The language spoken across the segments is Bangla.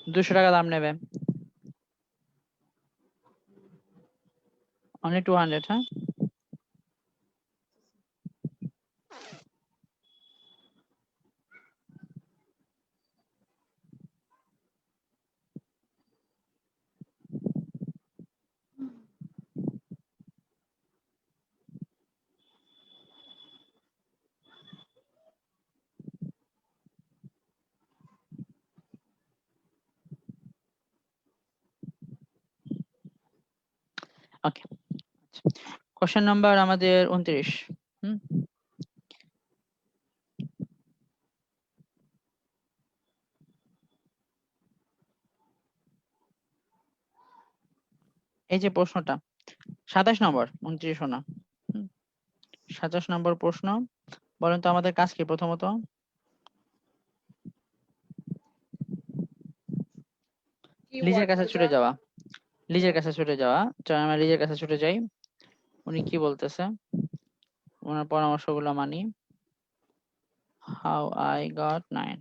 200 টাকা দাম নেবে। অনলি 200, হ্যাঁ? ওকে, কোশ্চেন নাম্বার আমাদের 29। এই যে প্রশ্নটা 27 নম্বর, 29 না। 27 নম্বর প্রশ্ন। বলেন তো আমাদের কাজ কি? প্রথমত লিজের কাছে ছুটে যাওয়া। লিজের কাছে ছুটে যাওয়া। চল আমরা লিজের কাছে ছুটে যাই। উনি কি বলতেছে, ওনার পরামর্শগুলো মানি। হাউ আই গট 9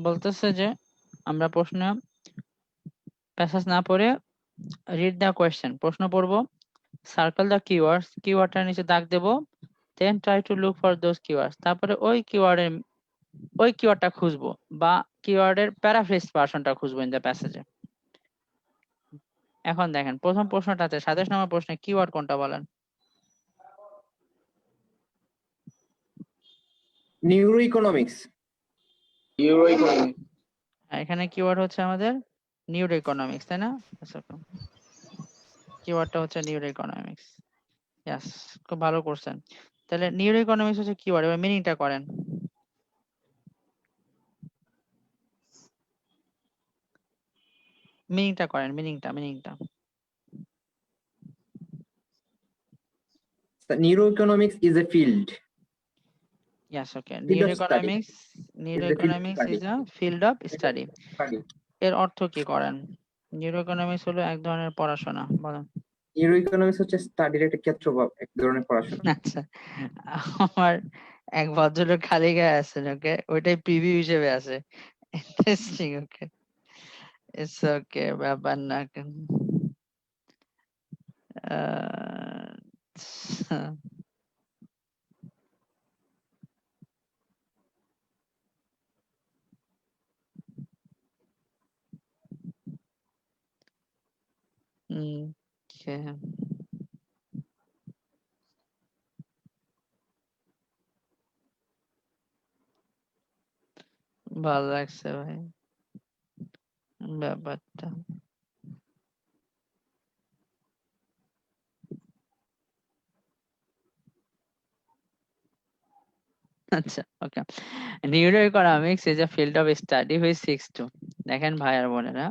বলতেছে যে আমরা প্রশ্ন প্যাসেজ না পড়ে রিড দ্য কোয়েশ্চেন, প্রশ্ন পড়বো, সার্কেল দ্য কিওয়ার্ডস, কিওয়ার্ডটার নিচে দাগ দেবো, then try to look for those keywords, তারপরে ওই কিওয়ার্ডটা খুঁজবো বা কিওয়ার্ডের প্যারাফ্রেজ ভার্সনটা খুঁজবো ইন দ্য প্যাসেজে। এখন দেখেন প্রথম প্রশ্নটাতে 27 নম্বর প্রশ্নে কিওয়ার্ড কোনটা বলেন? Neuro economics. এখানে কিওয়ার্ড হচ্ছে আমাদের নিউরো ইকোনমিক্স, তাই না? কিওয়ার্ডটা হচ্ছে নিউরো ইকোনমিক্স। ইয়েস, খুব ভালো করছেন। তাহলে নিউরো ইকোনমিক্স হচ্ছে কিওয়ার্ড, এবার মিনিংটা করেন। মিনিংটা করেন, মিনিংটা। Neuro economics is a field. Yes, okay. Field of study. Neuroeconomics is a field of study. এর অর্থ কি করেন? নিউরোইকোনমিক্স হলো এক ধরনের পড়াশোনা, বলেন। নিউরো ইকোনমিক্স হচ্ছে স্টাডির একটা ক্ষেত্র বা এক ধরনের পড়াশোনা। আচ্ছা, আমার এক ভদ্রলোক খালি গায়ে আছেন, ওকে, ওইটাই প্রিভিউ হিসেবে আছে। ইন্টারেস্টিং, ওকে, ইটস ওকে, ব্যাপার না। আচ্ছা, okay. ভালো লাগছে ভাই ব্যাপারটা। আচ্ছা, okay. Neuroeconomics is a field of study which seeks to, দেখেন ভাই আর বোনেরা,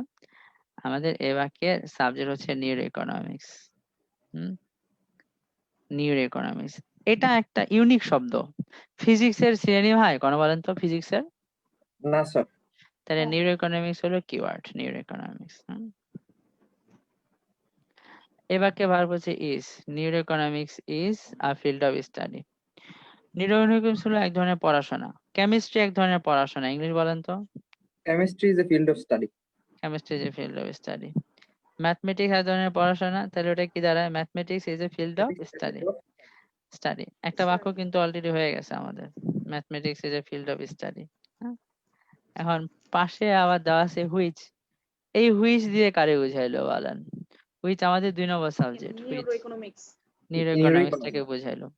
আমাদের এ বাক্যের সাবজেক্ট হচ্ছে নিউরোইকোনমিক্স। নিউরোইকোনমিক্স এটা একটা ইউনিক শব্দ। ফিজিক্সের সিনোনিম হয় কোন, বলেন তো ফিজিক্সের? না স্যার। তাহলে নিউরোইকোনমিক্স হলো কিওয়ার্ড, নিউরোইকোনমিক্স। এ বাক্যে ভার্ব হচ্ছে is. Neuroeconomics is a field of study. Neuroeconomics হলো এক ধরনের পড়াশোনা। কেমিস্ট্রি এক ধরনের পড়াশোনা, ইংলিশ বলেন তো। Chemistry is a field of study. Chemistry is a field of study. Mathematics এক ধরনের পড়াশোনা, তাহলে ওটা কি দাঁড়ায়? Mathematics is a field of study. Study একটা বাক্য কিন্তু অলরেডি হয়ে গেছে আমাদের, mathematics is a field of study. এখন পাশে আবার দেওয়া আছে হুইচ। এই হুইচ দিয়ে কারে বুঝাইলো বলেন? হুইচ আমাদের 2 নম্বর সাবজেক্ট, হুইচ নিউরোইকোনমিক্সটাকে বুঝাইলো।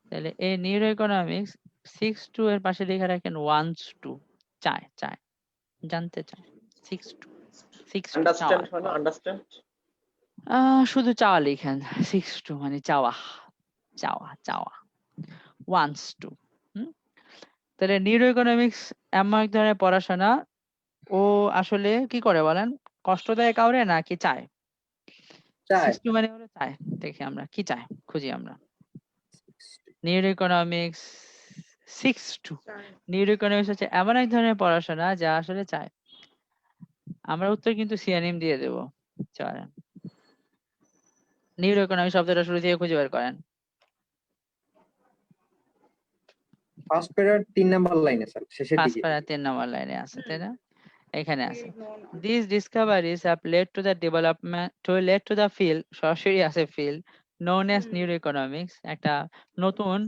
তাহলে এই নিউরোইকোনমিক্স 6-2 এর পাশে লিখে রাখেন wants to, চায়, জানতে চায়। 6-2 আন্ডারস্ট্যান্ড হয় না? আন্ডারস্ট্যান্ড শুধু চাওয়া লিখেন। 6-2 মানে চাওয়া, চাওয়া। wants to। তাহলে নিউরোইকোনমিক্স এমন এক ধরনের পড়াশোনা, ও আসলে কি করে বলেন? কষ্ট দেয় কাউরে নাকি চায়? 6-2 মানে হলো চায়। দেখি আমরা কি চায়, খুঁজি আমরা। নিউরোইকোনমিক্স 6-2, নিউরোইকোনমিক্স হচ্ছে এমন এক ধরনের পড়াশোনা যা আসলে চায়। আমরা উত্তর কিন্তু সিনোনিম দিয়ে দেব, চলেন। নিউরোইকোনমিক্স শব্দটা শুরু থেকে খুঁজে বের করেন। ফার্স্ট প্যারার 3 নাম্বার লাইনে স্যার শেষের ফার্স্ট দিকে। প্যারা 3 নম্বর লাইনে আছে, তাই না? এখানে আছে these discoveries have led to the development led to the field, সরাসরি আছে field known as neuroeconomics, একটা নতুন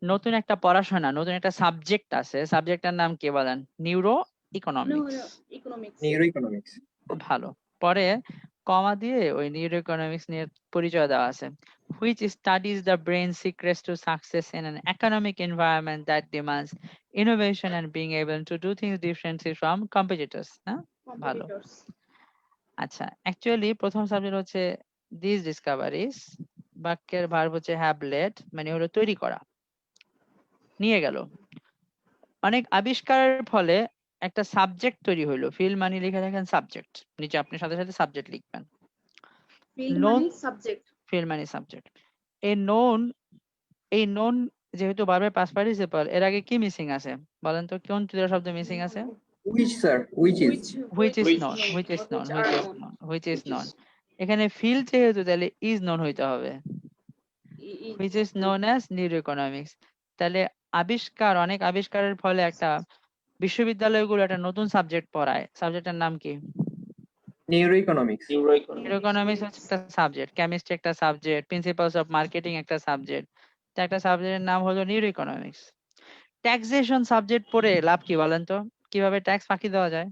নতুন একটা পড়াশোনা, নতুন একটা সাবজেক্ট আছে, সাবজেক্টের নাম কি বলেন? Neuro economics. Neuro economics. ভালো। পরে কমা দিয়ে ওই নিউরো ইকোনমিক্স নিয়ে পরিচয় দেওয়া আছে, which studies the brain secrets to success in an economic environment that demands innovation and being able to do things differently from competitors। হ্যাঁ, ভালো। আচ্ছা, অ্যাকচুয়ালি প্রথম সাবজেক্ট হচ্ছে these discoveries, বাক্যের ভার্ব হচ্ছে have led, মানে হলো তৈরি করা, নিয়ে গেল। অনেক আবিষ্কারের ফলে একটা সাবজেক্ট তৈরি হলো, ফিল্ড মানে লিখে দেখেন সাবজেক্ট, নিচে আপনি সাথে সাথে সাবজেক্ট লিখবেন। known ফিল্ড মানে সাবজেক্ট। এই known যেহেতু ভার্বের past participle, এর আগে কি মিসিং আছে বলেন তো? কোন তৃতীয় শব্দ মিসিং আছে? which sir which is which is known, which is known, which is known, which is known। এখানে ফিল্ড যেহেতু, তাহলে is known হইতে হবে, which is known as neuroeconomics। তাহলে আবিষ্কার, অনেক আবিষ্কারের ফলে একটা বিশ্ববিদ্যালয়গুলো একটা নতুন সাবজেক্ট পড়ায়, সাবজেক্টের নাম কি? Neuro economics. ইকোনমিক্স হচ্ছে একটা সাবজেক্ট, কেমিস্ট্রি একটা সাবজেক্ট, প্রিন্সিপালস অফ মার্কেটিং একটা সাবজেক্ট, তো একটা সাবজেক্টের নাম হলো নিউরো ইকোনমিক্স। ট্যাক্সেশন সাবজেক্ট পড়ে লাভ কি বলেন তো? কিভাবে ট্যাক্স ফাঁকি দেওয়া যায়,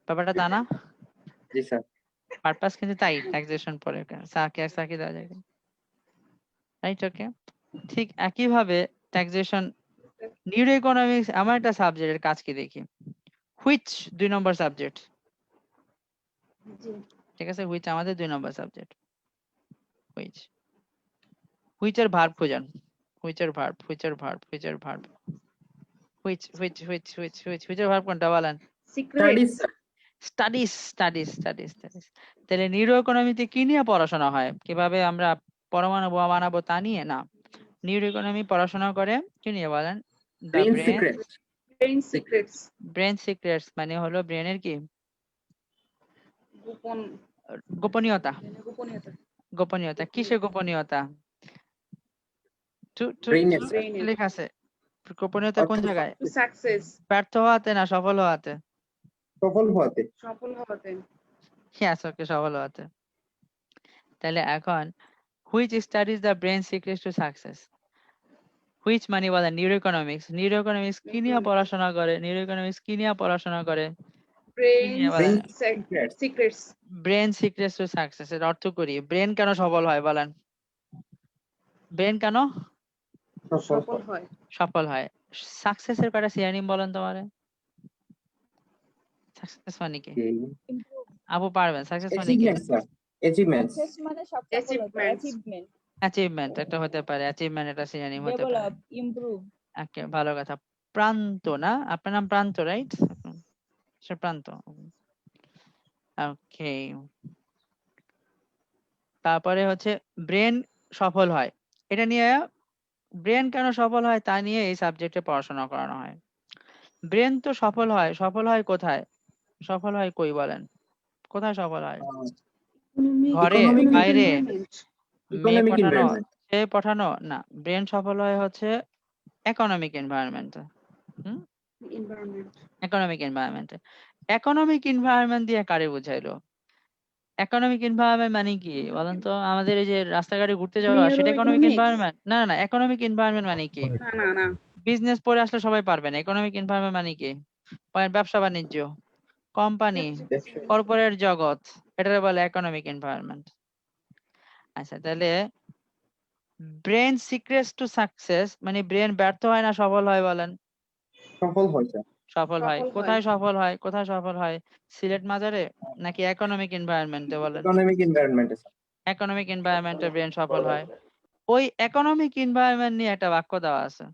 ব্যাপারটা তা না? জি স্যার। পারপাস কিন্তু তাই, ট্যাক্সেশন পড়ে ফাঁকি দেওয়া যায়, রাইট? ওকে, ঠিক একইভাবে ট্যাক্সেশন, নিউরো ইকোনমিক্স আমার একটা সাবজেক্টের কাজ কি দেখি, হুইচ 2 নম্বর সাবজেক্ট, ঠিক আছে? হুইচ আমাদের 2 নম্বর সাবজেক্ট। হুইচের ভার্ব খোঁজান, হুইচের ভার্ব হুইচের ভার্ব কোনটা বলেন? স্টাডিজ। তাহলে নিউরো ইকোনমিতে কি নিয়ে পড়াশোনা হয়? কিভাবে আমরা পরমাণু বোমা বানাবো তা নিয়ে না, নিউরো ইকোনমি পড়াশোনা করে কি নিয়ে বলেন? দ্য ব্রেন সিক্রেটস, মানে হলো ব্রেনের কি গোপনীয়তা। গোপনীয়তা কিসের গোপনীয়তা? লেখা আছে গোপনীয়তা কোন জায়গায়? ব্যর্থ হওয়াতে না সফল হওয়াতে? সফল হওয়াতে। Yes, okay, সফল হওয়াতে। তাহলে এখন which studies the brain secrets to success, which মানে বলেন নিউরো ইকোনমিক্স। নিউরো ইকোনমিক্স কি নিয়ে পড়াশোনা করে? নিউরো ইকোনমিক্স কি নিয়ে পড়াশোনা করে? Brain secrets to success. এর অর্থ করি, ব্রেন কেন সফল হয় বলেন? ব্রেন কেন সফল হয়? সাকসেসের কয়টা সিনোনিম বলেন তোমারে? সাকসেস মানে কি? আপু পারবেন? সাকসেস মানে কি? অ্যাচিভমেন্ট মানে সফলতা, অ্যাচিভমেন্ট একটা হতে পারে, অ্যাচিভমেন্ট একটা সিনোনিম হতে পারে। Develop, improve. ওকে, ভালো কথা। প্রান্ত না, আপনার নাম প্রান্ত, রাইট? সে প্রান্ত। ওকে, তারপরে হচ্ছে ব্রেন সফল হয়, এটা নিয়ে ব্রেন কেন সফল হয় তা নিয়ে এই সাবজেক্টে পড়াশোনা করানো হয়। ব্রেন তো সফল হয় কোথায়? সফল হয় কই বলেন? কোথায় সফল হয়? ঘরে, বাইরে, মেয়ে পটানো, ছেলে পটানো না, ব্রেন সফল হয় হচ্ছে ইকোনমিক এনভায়রনমেন্টে। ইকোনমিক এনভায়রনমেন্টে। ইকোনমিক এনভায়রনমেন্ট দিয়ে কারে বুঝাইলো? ইকোনমিক এনভায়রনমেন্ট মানে কি বলেন তো? আমাদের এই যে রাস্তাঘাটে ঘুরতে যাওয়া, সেটা ইকোনমিক এনভায়রনমেন্ট? না না, ইকোনমিক এনভায়রনমেন্ট মানে কি? বিজনেস পড়ে আসলে সবাই পারবে না। ইকোনমিক এনভায়রনমেন্ট মানে কি? ব্যবসা বাণিজ্য, কোম্পানি, কর্পোরেট জগৎ, এটারে বলে ইকোনমিক এনভায়রনমেন্ট। আচ্ছা, তাহলে ব্রেন সিক্রেটস টু সাকসেস মানে ব্রেন ব্যর্থ হয় না সফল হয় বলেন? সফল হয় স্যার। সফল হয়। কোথায় সফল হয়? কোথায় সফল হয়? সিলেট মাজারে নাকি ইকোনমিক এনভায়রনমেন্টে বলেন? ইকোনমিক এনভায়রনমেন্টে স্যার। ইকোনমিক এনভায়রনমেন্টে ব্রেন সফল হয়। ওই ইকোনমিক এনভায়রনমেন্ট নিয়ে একটা বাক্য দেওয়া আছে,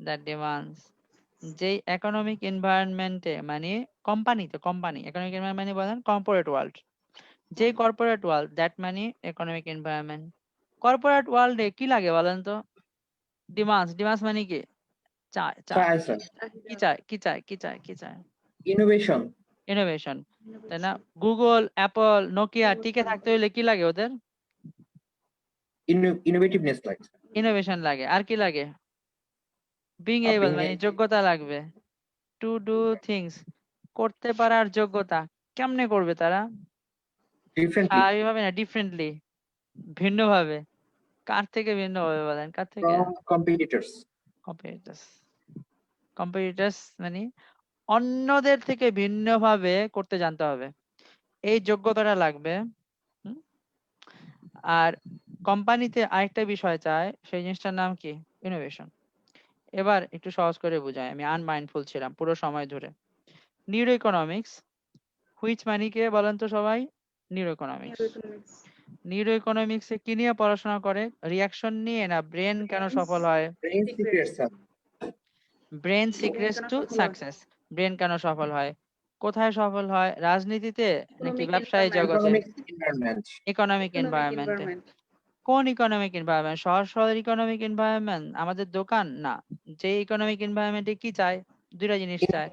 দ্যাট ডিমান্ডস, যে ইকোনমিক এনভায়রনমেন্টে মানে কোম্পানিতে, কোম্পানি ইকোনমিক এনভায়রনমেন্ট মানে বলেন কর্পোরেট ওয়ার্ল্ড, যে কর্পোরেট ওয়ার্ল্ড দ্যাট মানে ইকোনমিক এনভায়রনমেন্ট। কর্পোরেট ওয়ার্ল্ডে কি লাগে বলেন তো? ডিমান্ডস মানে কি? চায়, কি চায়? ইনোভেশন, তাই না? গুগল, অ্যাপল, নোকিয়া টিকে থাকতে হলে কি লাগে ওদের? ইনোভেটিভনেস লাগে। ইনোভেশন লাগে, আর কি লাগে? বিং being এবল মানে able- যোগ্যতা লাগবে, টু ডু থিংস করতে পারার যোগ্যতা। কেমনে করবে তারা? differently স্বাভাবিকভাবে না, ডিফারেন্টলি, ভিন্নভাবে। কার থেকে ভিন্নভাবে বলেন, কার থেকে? from competitors. কম্পিটিটর্স। কম্পিটিটর্স মানে অন্যদের থেকে ভিন্নভাবে করতে জানতে হবে, এই যোগ্যতাটা লাগবে। হুম? আর কোম্পানিতে আরেকটা বিষয় চায়, সেই জিনিসটার নাম কি? ইনোভেশন। এবার একটু সহজ করে বুঝাই, আমি আনমাইন্ডফুল ছিলাম পুরো সময় ধরে। নিউরো ইকোনমিক্স, হুইচ মানি কে বলেন তো সবাই? Neuro economics. Neuroeconomics. নিউরো ইকোনমিক্সে কি নিয়ে পড়াশোনা করে? রিয়াকশন নিয়ে, না ব্রেন কেন Brains, সফল হয়? Brain secrets, sir. Brain Brain secrets কেন টু সফল হয়? সাকসেস। ব্রেন কেন সফল হয়? কোথায় সফল হয়? রাজনীতিতে নাকি Economic ব্যবসায়ী environment. জগতে? Economic environment. Economic Economic এনভায়রনমেন্টে। environment. কোন ইকোনমিক এনভায়রনমেন্ট? সহজ সরল ইকোনমিক এনভায়রনমেন্ট, আমাদের দোকান না। যে ইকোনমিক এনভায়রনমেন্টে কি চায়? দুইটা জিনিস চায়,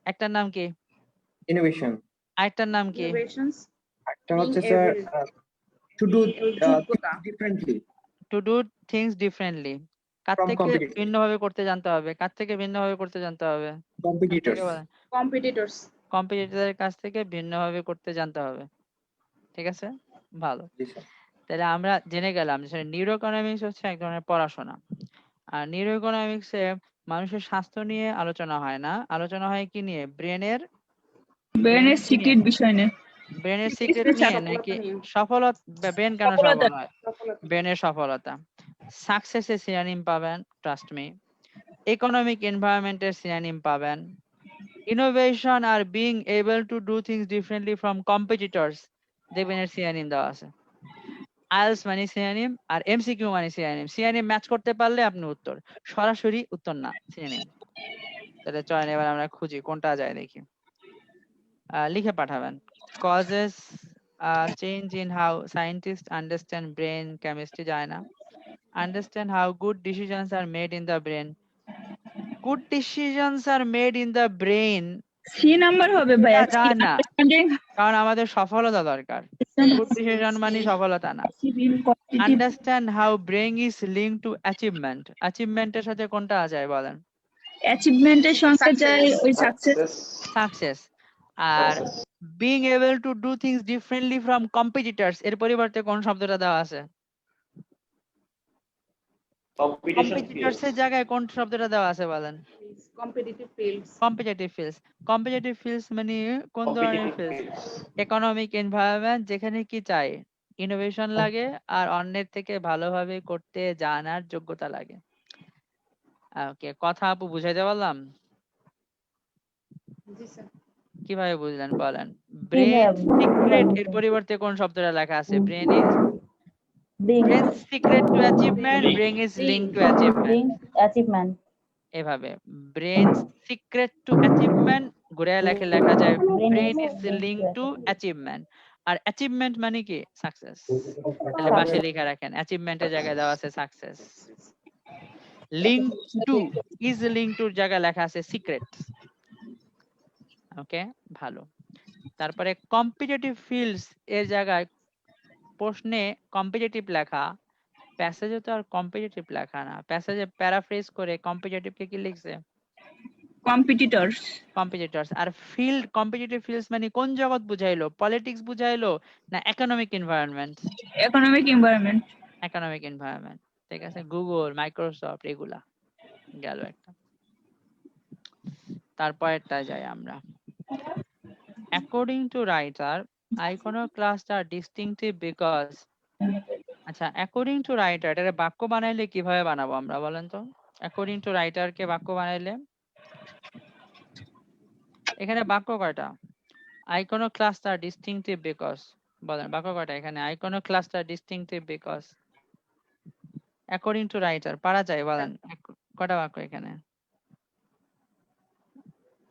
একটার নাম কি, Innovation. আরেকটার নাম কি? Innovations. একটা Being হচ্ছে স্যার able. to do যোগ্যতা। things differently to do things differently. Car from থেকে competitors. ভিন্নভাবে করতে জানতে হবে? কার থেকে ভিন্নভাবে করতে জানতে হবে? কার থেকে Competitors. বলেন? Competitors. কম্পিটিটরের কাছ থেকে ভিন্নভাবে করতে জানতে হবে। ঠিক আছে, ভালো। জি স্যার। তাহলে আমরা জেনে গেলাম যে নিউরো ইকোনমিক্স হচ্ছে এক ধরনের পড়াশোনা। আর নিউরো ইকোনমিক্সে মানুষের স্বাস্থ্য নিয়ে আলোচনা হয় না, আলোচনা হয় কি নিয়ে? ব্রেনের ব্রেনের সিক্রেট বিষয় নিয়ে। ব্রেনের সিক্রেট Secret নিয়ে, সফলতা নাকি নিয়ে। সফলতা? ব্রেন কেন সফলতা। সফল হয়? সফলতা। ব্রেনের সফলতা। সাকসেসের সিনোনিম পাবেন, ট্রাস্ট মি। ইকোনমিক এনভায়রনমেন্টের সিনোনিম পাবেন। Innovation are being able to do things differently from competitors, দেখবেন এর সিনোনিম দেওয়া আছে। আইএলস মানে সিনোনিম, আর এমসিকিউ মানে সিনোনিম। সিনোনিম ম্যাচ করতে পারলে আপনি উত্তর, সরাসরি উত্তর না, সিনোনিম। তাহলে চলেন এবার আমরা খুঁজি কোনটা যায় দেখি। লিখে পাঠাবেন। causes change in how scientists understand brain chemistry যায় না। understand how good decisions are made in the brain. good decisions are made in the brain C number হবে ভাইয়া। যায় না, কারণ আমাদের সফলতা দরকার। good decision মানে সফলতা না। understand how brain is linked to achievement. achievement এর সাথে কোনটা যায় বলেন? অ্যাচিভমেন্টের সঙ্গে যায় ওই সাকসেস। সাকসেস। আর being able to do things differently from competitors এর পরিবর্তে কোন শব্দটা দেওয়া আছে? competitors এর জায়গায় কোন শব্দটা দেওয়া আছে বলেন? Competitive fields. competitive fields. competitive fields মানে কোন ধরনের fields? economic environment, যেখানে কি চাই? ইনোভেশন লাগে আর অন্যের থেকে ভালোভাবে করতে জানার যোগ্যতা লাগে। ওকে, কথা আপু বুঝাইতে পারলাম? জি স্যার। কিভাবে বুঝলেন বলেন? ব্রেন সিক্রেট এর পরিবর্তে কোন শব্দটা লেখা আছে? Brain is brain secret to achievement, brain is linked to achievement. achievement. এভাবে brain secret to achievement ঘুরে লেখা যায় brain is linked to achievement। R achievement মানে কি? সাকসেস। তাহলে পাশে লিখে রাখেন, achievement এর জায়গায় দেওয়া আছে success. link to is link to জায়গায় লেখা আছে সিক্রেট। ওকে, ভালো। তারপরে কম্পিটিটিভ ফিল্ডস এর জায়গায় প্রশ্নে কম্পিটিটিভ লেখা, প্যাসেজে তো আর কম্পিটিটিভ লেখা না, প্যাসেজে প্যারাফ্রেজ করে কম্পিটিটিভ কে কি লিখছে? কম্পিটিটরস। কম্পিটিটরস। আর ফিল্ড, কম্পিটিটিভ ফিল্ডস মানে কোন জগৎ বুঝাইলো? পলিটিক্স বুঝাইলো না economic environment? Economic environment. Economic environment. ঠিক আছে, গুগল, মাইক্রোসফট, এগুলা গেল একটা। তারপরেরটা যাই আমরা। According to writer iconoclasts are distinctive because, আচ্ছা অ্যাকর্ডিং টু রাইটার এটা বাক্য বানাইলে কিভাবে বানাবো আমরা বলেন তো? অ্যাকর্ডিং টু রাইটার কে বাক্য বানাইলে এখানে বাক্য কয়টা? iconoclasts are distinctive because, বলেন বাক্য কয়টা এখানে? iconoclasts are distinctive because, according to writer পারা যায় বলেন কয়টা বাক্য এখানে?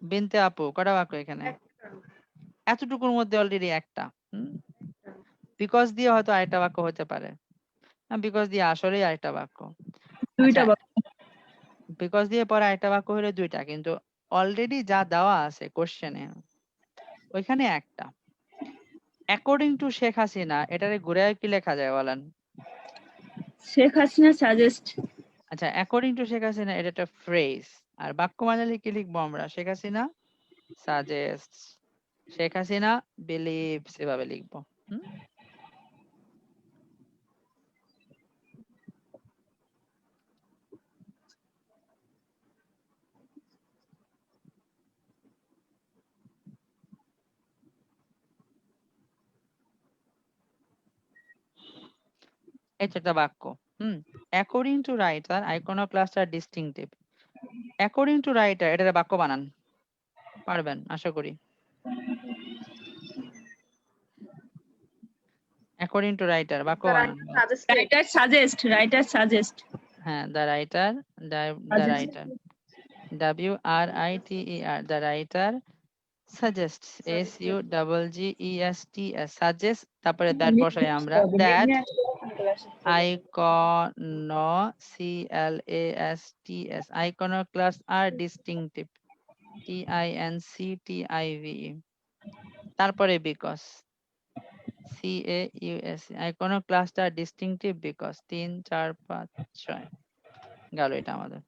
বিনতে আপু কয়টা বাক্য এখানে? এতটুকুর মধ্যে অলরেডি একটা। বিকজ দিয়ে হয়তো আরেকটা বাক্য হতে পারে, বিকজ দিয়ে আসলেই আরেকটা বাক্য। দুইটা বাক্য। বিকজ দিয়ে পরে আরেকটা বাক্য হলে দুইটা, কিন্তু অলরেডি যা দেওয়া আছে কোশ্চেনে ওইখানে একটা। অ্যাকর্ডিং টু শেখ হাসিনা এটারে ঘুরে কি লেখা যায় বলেন? শেখ হাসিনা সাজেস্ট আচ্ছা, অ্যাকর্ডিং টু শেখ হাসিনা এটা একটা ফ্রেজ, আর বাক্য বানালে কি লিখবো আমরা? শেখ হাসিনা সাজেস্ট, শেখ হাসিনা বিলিভস, এভাবে লিখবো। হুম? এটা একটা বাক্য। According to writer iconoclast are distinctive. According to writer এটা বাক্য বানান, পারবেন আশা করি। অ্যাকর্ডিং টু রাইটার বাক্য The বানান। writer suggested. রাইটার সাজেস্ট হ্যাঁ, the writer, the writer, WRITER, the writer suggests, SUGGESTS, suggest, তারপরে দ্যাট বসাই আমরা, that CLASTS iconoclasts are distinctive, TINCTIVE, তারপরে because, CAUS, iconoclasts are distinctive because, 3 4 5 6 গেল এটা আমাদের।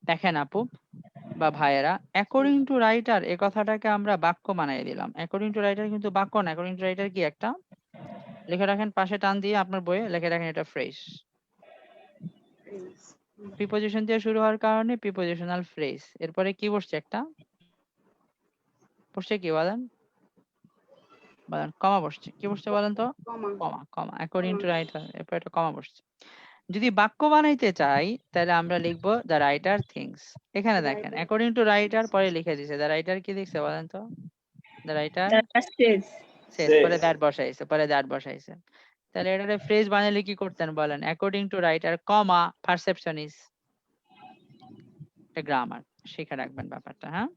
দেখেন আপু বা ভাইয়েরা, অ্যাকর্ডিং টু রাইটার এই কথাটাকে আমরা বাক্য বানিয়ে দিলাম। অ্যাকর্ডিং টু রাইটার কিন্তু বাক্য না, অ্যাকর্ডিং টু রাইটার কি একটা, লিখে রাখেন পাশে টান দিয়ে আপনার বইয়ে লিখে রাখেন, এটা ফ্রেজ। Phrase. প্রিপোজিশন দিয়ে শুরু হওয়ার কারণে প্রিপোজিশনাল ফ্রেজ। এরপরে কি বসছে একটা, বসছে কি বলেন, বলেন কমা বসছে, কি বসছে বলেন তো, Comma. Comma, comma, according to writer, এরপর একটা কমা বসছে। যদি বাক্য বানাইতে চাই তাহলে আমরা লিখবো দ্য রাইটার থিংস। এখানে দেখেন অ্যাকর্ডিং টু রাইটার পরে লিখে দিছে, দ্য রাইটার কি লিখছে বলেন তো, দ্য রাইটার শেষ, পরে দ্যাট বসাইছে, পরে দ্যাট বসাইছে। তাহলে এটা ফ্রেজ বানালে কি করতেন বলেন, according to writer comma perception is, grammar শিখে রাখবেন ব্যাপারটা। হ্যাঁ,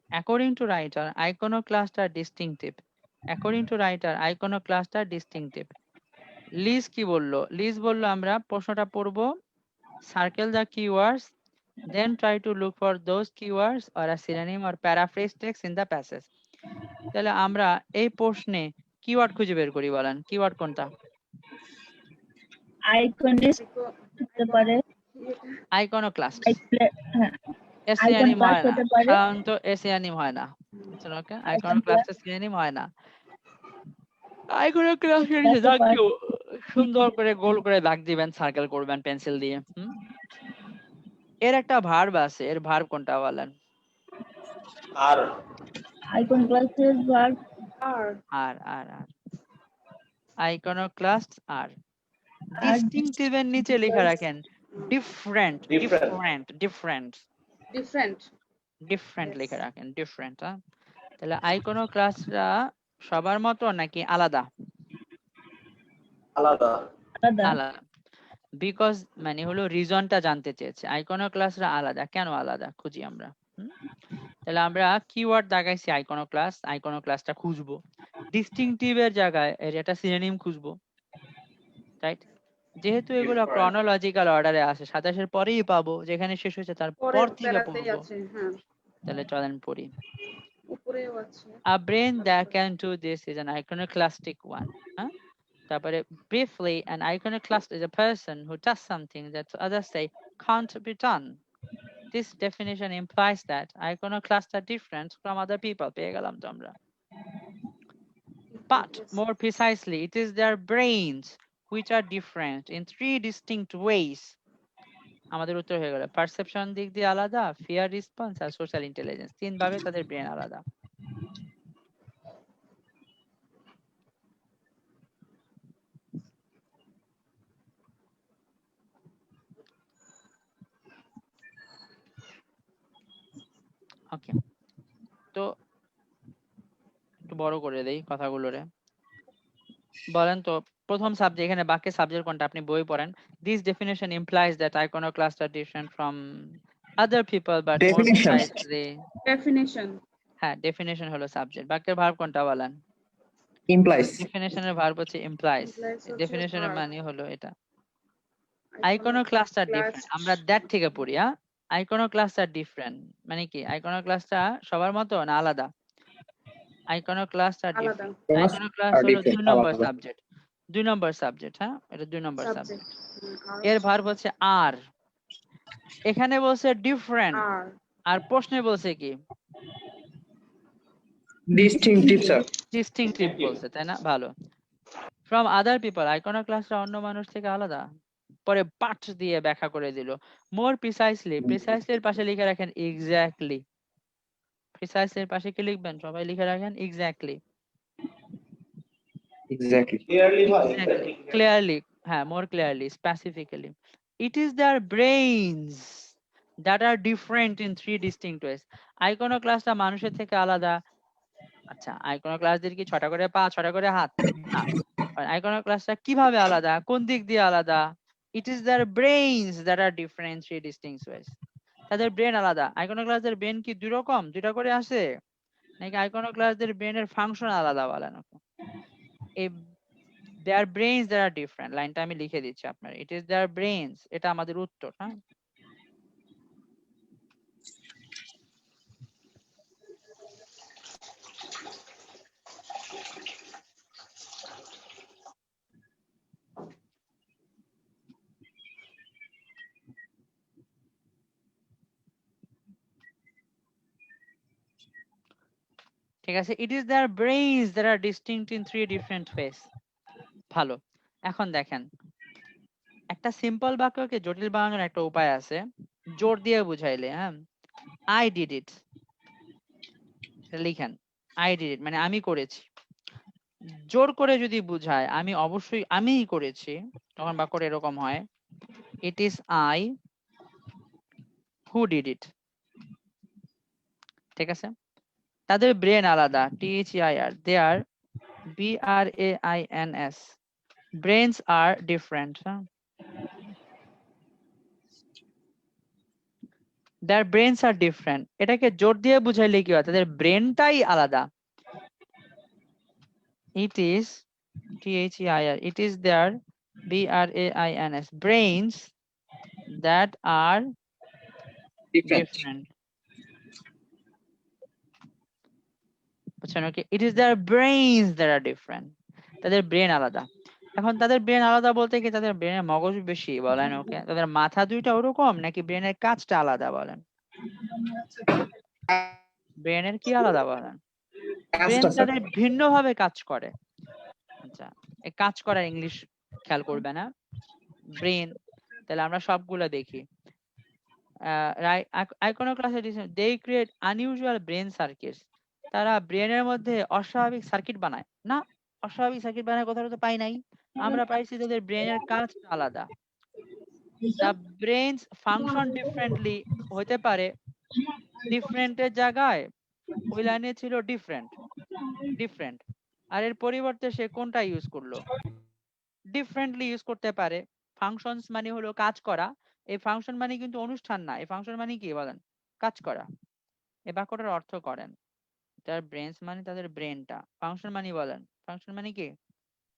according to writer iconoclasts are distinctive, according to writer iconoclasts are distinctive। লিজ কি বললো, লিজ বললো আমরা প্রশ্নটা পড়বো, circle the keywords, then try to look for those keywords or a synonym or paraphrase text in the passage। তাহলে আমরা এই প্রশ্নে কিওয়ার্ড খুঁজে বের করি, বলেন কিওয়ার্ড কোনটা? আইকনিস্ট হতে পারে, iconoclast, হ্যাঁ সিনোনিম হয় না, হতে পারে, সাধারণত সিনোনিম হয় না, ওকে, iconoclast সিনোনিম হয় না। iconoclast এর নিচে দাগ দিও, সুন্দর করে গোল করে দাগ দিবেন, সার্কেল করবেন পেন্সিল দিয়ে। এর একটা ভার্ব আছে, এর ভার্ব কোনটা বলেন? আর আইকনক্লাস্টের verb Are. Are are are iconoclast are distinctive এর নিচে লেখা রাখেন different, different, different, Different. Different Yes. লেখা রাখেন, ডিফারেন্ট। তাহলে আইকনোক্লাস্টরা সবার মতো নাকি আলাদা? আলাদা। আলাদা। বিকজ মানে হলো রিজনটা জানতে চেয়েছে, আইকনোক্লাস্টরা আলাদা, কেন আলাদা খুঁজি আমরা। তাহলে আমরা কিওয়ার্ড দাগাইছি আইকনোক্লাস্ট, আইকনোক্লাস্টটা খুঁজবো, ডিস্টিংটিভ এর জায়গায় এর একটা সিনোনিম খুঁজবো, রাইট? যেহেতু এগুলো Different. ক্রনোলজিক্যাল অর্ডারে আসে, 27 পরেই পাবো, যেখানে শেষ হয়েছে তারপর পরের থেকে প্যারাতেই পড়বো। আছে, হ্যাঁ, তাহলে চলেন পড়ি। উপরেও আছে। A brain that can do this is an iconoclastic one. তারপরে briefly, an iconoclast is a person who does something that others say can't be done. This definition implies that iconoclasts are different from other people. পেয়ে গেলাম তো আমরা। But Yes. more precisely, it is their brains which are different in 3 distinct ways. আমাদের উত্তর হয়ে গেল, পারসেপশন দিক দিয়ে আলাদা, ফিয়ার রেসপন্স আর সোশ্যাল ইন্টেলিজেন্স, 3 ভাবে তাদের ব্রেন আলাদা। ওকে, তো একটু বড় করে দেই কথাগুলোরে। বলেন তো প্রথম সাবজেক্ট, এখানে বাকি সাবজেক্ট কোনটা আপনি বই পড়েন। This definition implies that iconoclasts are different from other people, but more Definition. precisely, Definition. হ্যাঁ, ডেফিনেশন হলো সাবজেক্ট। বাক্যের ভার্ব কোনটা বলেন? implies, ডেফিনেশনের ভার্ব হচ্ছে implies, Implies হচ্ছে ডেফিনেশনের verb. মানে হলো এটা। Iconoclasts are different, আমরা দ্যাট থেকে পড়ি। iconoclasts are different মানে কি, iconoclastরা সবার মতো না আলাদা? iconoclasts are আলাদা। different, iconoclast হলো 2 নম্বর সাবজেক্ট। 2 নম্বর সাবজেক্ট, হ্যাঁ এটা 2 নম্বর সাবজেক্ট। সাবজেক্ট এর ভার্ব হচ্ছে আর, এখানে বলছে ডিফারেন্ট, আর আর প্রশ্নে বলছে কি ডিস্টিংটিভ স্যার। ডিস্টিংটিভ বলছে, তাই না? ভালো। ফ্রম আদার পিপল, আইকনোক্লাস্টরা অন্য মানুষ থেকে আলাদা। পরে পাঠ দিয়ে ব্যাখ্যা করে দিল। মোর প্রিসাইসলি, প্রিসাইসলি এর পাশে লিখে রাখেন এক্স্যাক্টলি। প্রিসাইসলি এর পাশে কি লিখবেন সবাই? লিখে রাখেন এক্স্যাক্টলি। এক্স্যাক্টলি। ক্লিয়ারলি হয় Exactly. Clearly, হ্যাঁ more clearly, specifically. It is their brains that are different in 3 distinct ways. আইকনোক্লাস্টরা মানুষের থেকে আলাদা। আচ্ছা, আইকনোক্লাস্টদের কি 6টা করে পা, 6টা করে হাত? না। আইকনোক্লাস্টরা কিভাবে আলাদা, কোন দিক দিয়ে আলাদা? It is their brains that are different in 3 distinct ways. তাদের ব্রেন আলাদা। আইকনোক্লাস্টদের ব্রেন কি 2 রকম, 2টা করে আসে? নাকি আইকনোক্লাস্টদের ব্রেনের ফাংশন আলাদা বলেন? এই their brains that are different, লাইনটা আমি লিখে দিচ্ছি আপনার। it is their brains, এটা আমাদের উত্তর। হ্যাঁ, ঠিক আছে। it is their brains that are distinct in 3 different ways. ভালো। এখন দেখেন, একটা সিম্পল বাক্যকে জটিল বানানোর একটা উপায় আছে, জোর দিয়ে বুঝাইলে। হ্যাঁ, I did it, লিখেন I did it মানে আমি করেছি। জোর করে যদি বুঝায় আমি অবশ্যই আমিই করেছি, তখন বাক্যটা এরকম হয়, it is I who did it। ঠিক আছে। তাদের ব্রেন আলাদা, THEIR, they are BRAINS, brains are different, their brains are different। এটাকে জোর দিয়ে বুঝাইলে কি হয়, তাদের ব্রেনটাই আলাদা। it is THEIR, it is their BRAINS, brains that are different। বুঝছেন? ওকে, it is their brains that are different, তাদের ব্রেন আলাদা। এখন তাদের ব্রেন আলাদা বলতে কি তাদের ব্রেনের মগজ বেশি বলেন? ওকে, তাদের মাথা দুইটা ওরকম নাকি ব্রেনের কাজটা আলাদা বলেন? ব্রেনের কি আলাদা বলেন? ব্রেন কাজটা স্যার। তাদের ভিন্নভাবে কাজ করে। আচ্ছা, এই কাজ করার ইংলিশ খেয়াল করবে না, ব্রেন। তাহলে আমরা সবগুলো দেখি। আইকনোক্লাস্টে they create unusual brain circuits, তারা ব্রেনের মধ্যে অস্বাভাবিক সার্কিট বানায়। না, অস্বাভাবিক সার্কিট বানায় কথাটা তো পাই নাই, আমরা পাইছি তাদের ব্রেনের কাজ আলাদা। the brains function differently হতে পারে, ডিফারেন্টের জায়গায় ওই লাইনে ছিল ডিফারেন্ট, ডিফারেন্ট, আর এর পরিবর্তে সে কোনটা ইউজ করলো? ডিফারেন্টলি ইউজ করতে পারে। ফাংশনস মানে হলো কাজ করা, এই ফাংশন মানে কিন্তু অনুষ্ঠান না, এই ফাংশন মানে কি বলেন? কাজ করা। এই বাক্যটার অর্থ করেন, তার ব্রেনস মানে তাদের ব্রেনটা, ফাংশন মানে বলেন, ফাংশন মানে কি?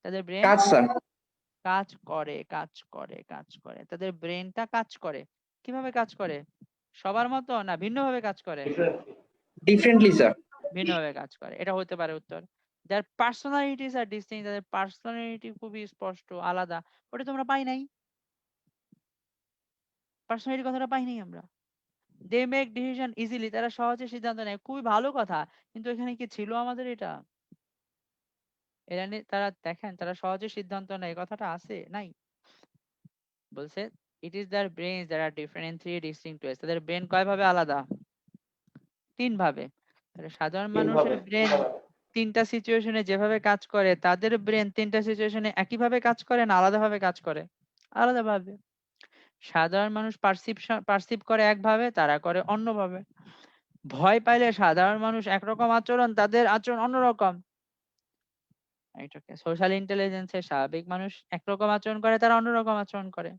তাদের ব্রেন কাজ স্যার। কাজ করে, কাজ করে, কাজ করে, তাদের ব্রেনটা কাজ করে। কিভাবে কাজ করে? সবার মতো না, ভিন্নভাবে কাজ করে? Differently sir. ভিন্নভাবে কাজ করে, এটা হতে পারে উত্তর। যার পার্সোনালিটিস আর ডিস্টিংক্ট, তাদের পার্সোনালিটি খুবই স্পষ্ট আলাদা। ওটা তোমরা পাই নাই, পার্সোনালিটি কথাটা পাই নাই আমরা। দে মেক ডিসিশন ইজিলি, তারা সহজে সিদ্ধান্ত নেয়, খুবই ভালো কথা। কিন্তু এখানে কি ছিল আমাদের এটা? এটা নিয়ে তারা দেখেন, তারা সহজে সিদ্ধান্ত নেয়, কথাটা আছে নাই? বলছে it is their brains that are different in 3 distinct ways, তাদের ব্রেন কয় ভাবে আলাদা? 3 ভাবে। তাহলে সাধারণ মানুষের ব্রেন 3টা সিচুয়েশনে যেভাবে কাজ করে, তাদের ব্রেন 3টা সিচুয়েশনে একইভাবে কাজ করে না আলাদাভাবে কাজ করে? আলাদাভাবে। সাধারণ মানুষ পারসিভ করে একভাবে, তারা করে অন্যভাবে। ভয় পাইলে সাধারণ মানুষ একরকম আচরণ, তাদের আচরণ অন্যরকম। এটাকে সোশ্যাল ইন্টেলিজেন্সে স্বাভাবিক মানুষ একরকম আচরণ করে, তারা অন্যরকম আচরণ করে।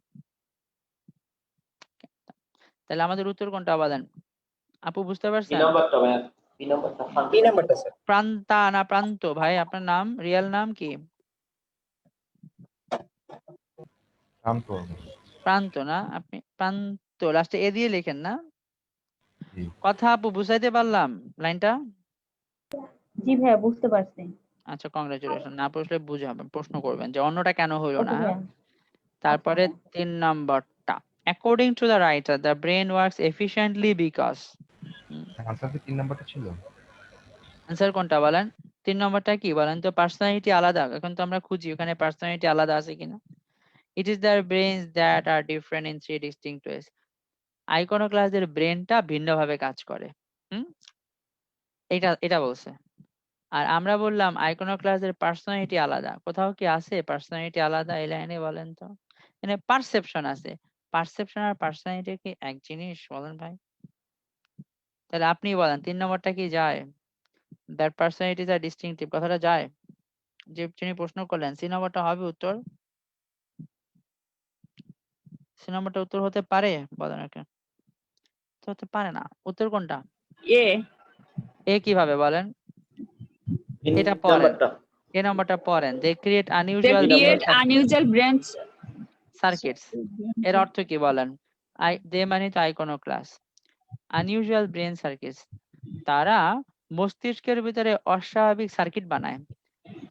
তাহলে আমাদের উত্তর কোনটা বলেন? আপু বুঝতে পারছেন? এই নাম্বারটা স্যার। প্রান্তা না প্রান্ত? ভাই আপনার নাম, রিয়েল নাম কি? প্রান্ত না? আপনি প্রান্ত লাস্টে এ দিয়ে লেখেন না? কথা আপু বুঝাইতে পারলাম লাইনটা? জি ভাইয়া বুঝতে পারছি। আচ্ছা, কংগ্রাচুলেশন। না বুঝলে বুঝাবেন, প্রশ্ন করবেন যে অন্যটা কেন হইলো না, ওকে হ্যাঁ? ভাইয়া। তারপরে 3 নম্বরটা, according to the writer the brain works efficiently because. Answer কি 3 নাম্বারটা ছিল? আনসার কোনটা বলেন? 3 নম্বরটা কি বলেন তো? পার্সোনালিটি আলাদা, এখন তো আমরা খুঁজি ওখানে পার্সোনালিটি আলাদা আছে কিনা। It is their brains that are different in 3 distinct ways. আইকনোক্লাসের ব্রেনটা ভিন্নভাবে কাজ করে। হুম, এটা এটা বলছে। আর আমরা বললাম আইকনোক্লাসের পার্সোনালিটি আলাদা। কোথাও কি আছে পার্সোনালিটি আলাদা এই লাইনে বলেন তো? মানে পারসেপশন আছে। পারসেপশন আর পার্সোনালিটি কি এক জিনিস বলেন ভাই? তাহলে আপনি বলেন 3 নম্বরটা কি যায়? দ্যাট পার্সোনালিটিজ আর ডিস্টিংক্টিভ কথাটা যায়? যে যিনি প্রশ্ন করলেন, সি নম্বরটা হবে উত্তর? সি নম্বরটা উত্তর হতে পারে বলেন ওকে? তো হতে পারে না। উত্তর কোনটা? এ এ কিভাবে বলেন? তিন এটা পড়েন। নাম্বারটা এ নম্বরটা পড়েন। They create they unusual create unusual branch সার্কিটস। এর অর্থ কি বলেন? দে মানে তো আইকনোক্লাস। আনইউজুয়াল ব্রেন সার্কিটস, তারা মস্তিষ্কের ভিতরে অস্বাভাবিক সার্কিট বানায়।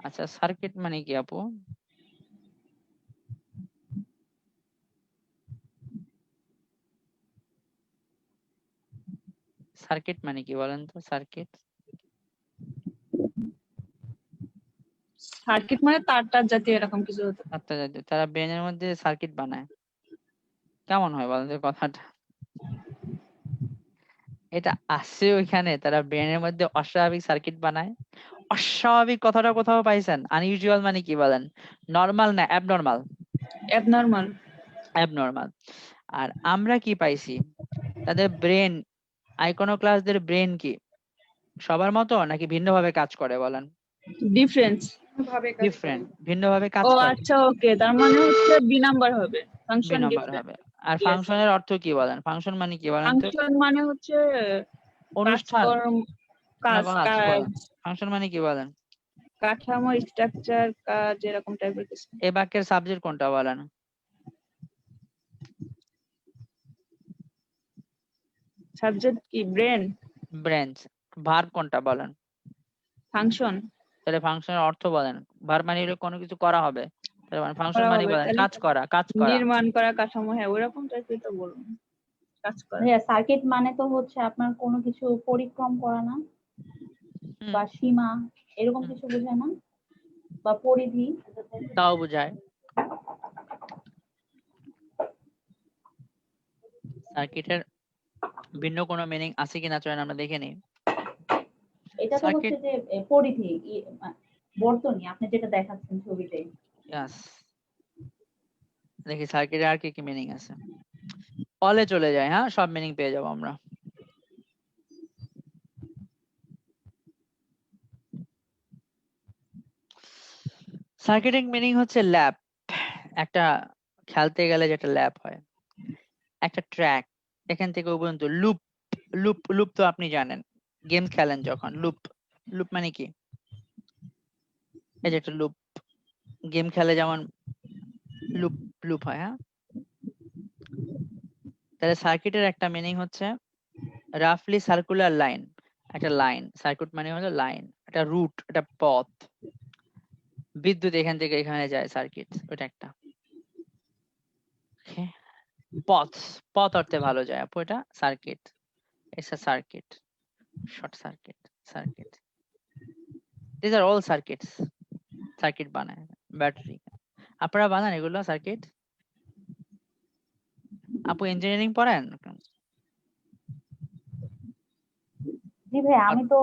আচ্ছা, সার্কিট মানে কি আপু? সার্কিট মানে কি বলেন তো? সার্কিট সার্কিট মানে তার টার জাতীয় এরকম কিছু হতো। আচ্ছা, তারা ব্রেনের মধ্যে সার্কিট বানায়। কেমন হয় বলেন তো কথাটা? এটা আসছে ওইখানে, তারা ব্রেনের মধ্যে অস্বাভাবিক সার্কিট বানায়। অস্বাভাবিক কথাটা কোথাও পাইছেন? আনইউজুয়াল মানে কি বলেন? নরমাল না অ্যাবনর্মাল? অ্যাবনর্মাল। অ্যাবনর্মাল। আর আমরা কি পাইছি? তাদের ব্রেন, আইকনোক্লাসদের ব্রেন কি সবার মতো নাকি ভিন্নভাবে কাজ করে বলেন? ডিফারেন্স। ভাবে কাজ করে। ডিফারেন্ট, ভিন্নভাবে কাজ ও করে। আচ্ছা ওকে, তার মানে হচ্ছে বি নাম্বার হবে, দুই ফাংশন নম্বর ডিফারেন্ট। হবে। আর Yes. ফাংশনের অর্থ কি বলেন? ফাংশন মানে কি বলেন তো? ফাংশন মানে হচ্ছে অনুষ্ঠান কাজকর্ম, না কাজ কাজ কাজ বলেন। ফাংশন মানে কি বলেন? কাঠামো, স্ট্রাকচার, কাজ এরকম টাইপের কিছু। এই বাক্যের সাবজেক্ট কোনটা বলেন? সাবজেক্ট কি? ব্রেন। ব্রেন। ভার্ব কোনটা বলেন? ফাংশন তাহলে ফাংশনের অর্থ বলেন। ভার্ব মানে হলো কোনো কিছু করা হবে, তাহলে ফাংশন করা মানে হবে, বলেন তাহলে কাজ করা, কাজ করা। নির্মাণ করা, কাঠামো, হ্যাঁ ওরকম টাইপের তো বলুন, কাজ করা। ভাইয়া সার্কিট মানে তো হচ্ছে আপনার কোনো কিছু পরিক্রম করা না, হুম, বা সীমা এরকম হুম, কিছু বোঝায় না, বা পরিধি। তাও বোঝায়। সার্কিটের ভিন্ন কোনো মিনিং আছে কিনা চলেন আমরা দেখে নিই। এটা তো সার্কিট, হচ্ছে যে পরিধি, বর্তনী আপনি যেটা দেখাচ্ছেন ছবিতে। ইয়াস। দেখি সার্কিটের আর কি কি মিনিং আছে। অলে চলে যায়, হ্যাঁ সব মিনিং পেয়ে যাবো আমরা। সার্কিটিং মিনিং হচ্ছে ল্যাপ, একটা খেলতে গেলে যেটা ল্যাপ হয়, একটা ট্র্যাক, এখান থেকে ওই পর্যন্ত লুপ। লুপ লুপ তো আপনি জানেন, গেম খেলেন যখন লুপ। লুপ মানে কি? এই যে একটা লুপ, গেম খেলে যেমন লুপ লুপ হয়, হ্যাঁ। তাহলে সার্কিটের একটা মিনিং হচ্ছে রাফলি সার্কুলার লাইন, একটা লাইন। সার্কিট মানে হলো লাইন, একটা রুট, একটা পথ। বিদ্যুৎ এখান থেকে এখানে যায়, সার্কিট ওটা একটা। Okay? পথ, পথ অর্থে ভালো যায় আপু, এটা circuit. It's a circuit, short circuit, circuit. These are all circuits. Circuit বানায় ব্যাটারি। আপনারা বানান এগুলো সার্কিট? আপু ইঞ্জিনিয়ারিং পড়েন? জি ভাইয়া, আমি তো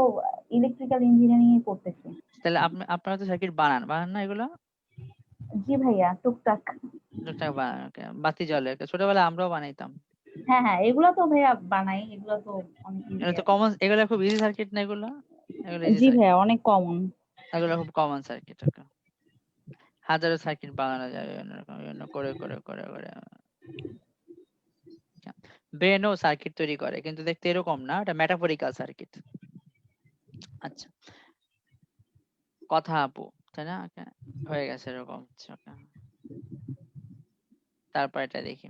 ইলেকট্রিক্যাল ইঞ্জিনিয়ারিং এ পড়তেছি। তাহলে আপনারা তো সার্কিট বানান বানান না এগুলো? জি ভাইয়া, টুকটাক। টুকটাক বানান, okay. বাতি জ্বলে, okay. ছোটবেলায় আমরাও বানাইতাম। হ্যাঁ হ্যাঁ, এগুলো তো ভাইয়া বানাই, এগুলো তো অনেক এগুলো easy তো আছে। কমন, এগুলো খুব ইজি সার্কিট না এগুলো? এগুলো ইজি জি সার্কিট, ভাইয়া, অনেক কমন। এগুলো খুব কমন সার্কিট। হাজারো সার্কিট বানানো যায় বিভিন্ন করে করে করে করে। ব্রেনও সার্কিট তৈরি করে, কিন্তু দেখতে এরকম না, এটা মেটাফরিক্যাল সার্কিট। আচ্ছা, কথা আপু, তাই না? Okay, হয়ে গেছে এরকম। Okay. তারপর এটা দেখি,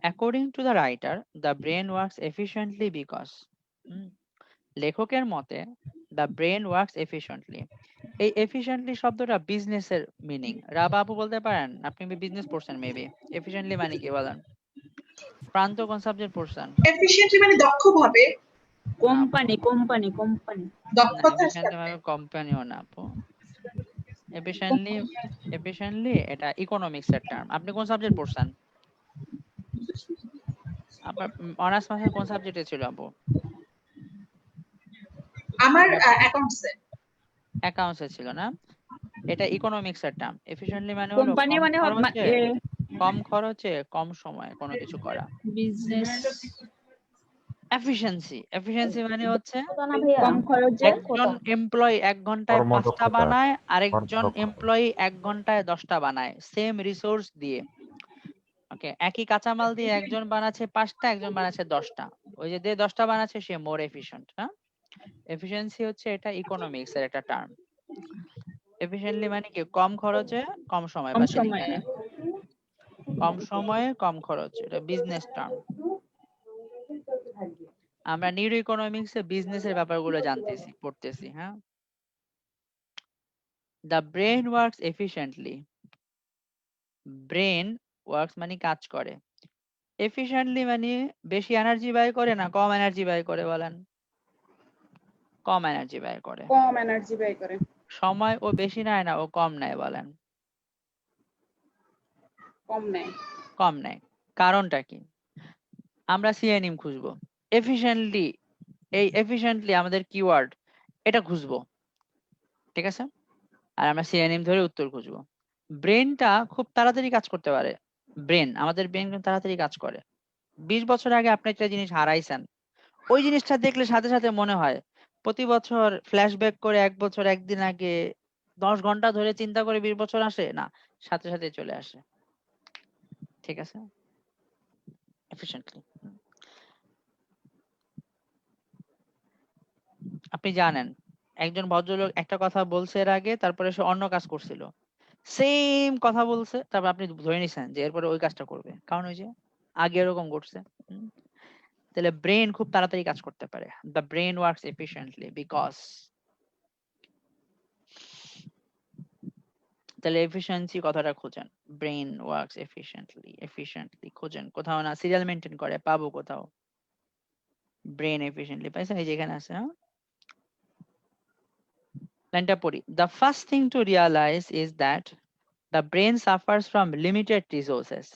according to the writer the brain works efficiently because. লেখকের মতে দ্য ব্রেন ওয়ার্কস এফিশিয়েন্টলি, এই এফিশিয়েন্টলি শব্দটা বিজনেসের মিনিং। রাবা আপু বলতে পারেন, আপনি বিজনেস পড়ছেন মেবি, এফিশিয়েন্টলি মানে কি বলেন? প্রান্ত কোন সাবজেক্ট পড়ছেন? এফিশিয়েন্টলি মানে দক্ষভাবে, কোম্পানি কোম্পানি কোম্পানি না, দক্ষতার এফিশিয়েন্টলি সাথে। মানে কোম্পানিও না আপু। এফিশিয়েন্টলি এটা ইকোনমিক্স এর টার্ম। আপনি কোন সাবজেক্ট পড়ছেন? আপনার অনার্স মাস্টার কোন সাবজেক্টে ছিল আপু? আমার অ্যাকাউন্টসে। অ্যাকাউন্টসে ছিল না? এটা ইকোনমিক্স এর টার্ম। এফিশিয়েন্টলি মানে হলো কোম্পানি মানে কম খরচে কম সময়ে কোনো কিছু করা। বিজনেস এফিশিয়েন্সি মানে হচ্ছে কত না ভাইয়া? কম খরচে একজন এমপ্লয়ি 1 ঘন্টায় 5টা কর্মদক্ষতা, বানায়, আরেকজন কর্মদক্ষতা। এমপ্লয়ি 1 ঘন্টায় 10টা বানায়, সেম রিসোর্স দিয়ে। ওকে, একই কাঁচামাল দিয়ে একজন বানাচ্ছে 5টা, একজন বানাচ্ছে 10টা। ওই যে 10টা বানাচ্ছে সে মোর এফিশিয়েন্ট। হ্যাঁ, এফিশিয়েন্সি হচ্ছে এটা ইকোনমিক্স এর একটা টার্ম। এফিশিয়েন্টলি মানে কি কম খরচে কম সময়, কম বা সময়ে যেখানে কম সময়ে কম খরচ, এটা বিজনেস টার্ম। আমরা নিউরো ইকোনমিক্স এ বিজনেসের ব্যাপারগুলো জানতেছি, পড়তেছি। হ্যাঁ, the brain works efficiently, brain works মানে কাজ করে, এফিশিয়েন্টলি মানে বেশি এনার্জি ব্যয় করে না কম এনার্জি ব্যয় করে বলেন? কম এনার্জি ব্যয় করে। কম এনার্জি ব্যয় করে। সময় ও বেশি নেয় না ও কম নেয় বলেন? কম নেয়। কম নেয়। কারণটা কি? আমরা সিনোনিম খুঁজবো। এফিশিয়েন্টলি, এই এফিশিয়েন্টলি আমাদের কিওয়ার্ড, এটা খুঁজবো, ঠিক আছে? আর আমরা সিনোনিম ধরে উত্তর খুঁজবো। ব্রেনটা খুব তাড়াতাড়ি কাজ করতে পারে। আমাদের ব্রেন কিন্তু তাড়াতাড়ি কাজ করে। 20 বছর আগে আপনি একটা জিনিস হারাইছেন, ওই জিনিসটা দেখলে সাথে সাথে মনে হয়। প্রতি বছর ফ্ল্যাশব্যাক করে 1 বছর 1 দিন আগে 10 ঘন্টা ধরে চিন্তা করে 20 বছর আসে না, সাথে সাথে চলে আসে। ঠিক আছে, এফিশিয়েন্টলি। আপনি জানেন একজন ভদ্রলোক একটা কথা বলছে এর আগে, তারপরে সে অন্য কাজ করছিল, সেম কথা বলছে, তারপর আপনি ধরে নিছেন যে এরপরে ওই কাজটা করবে, কারণ ওই যে আগে এরকম করছে। তাহলে ব্রেন খুব তাড়াতাড়ি কাজ করতে পারে। The brain works efficiently because, তাহলে এফিশিয়েন্সি কথাটা খোঁজেন, ব্রেন ওয়ার্কস এফিশিয়েন্টলি খোঁজেন, কোথাও না সিরিয়াল মেনটেন করে পাবো কোথাও? ব্রেন এফিশিয়েন্টলি পাইছেন, এই যেখানে আছে। লাইনটা পড়ি। The first thing to realise is that the brain suffers from limited resources.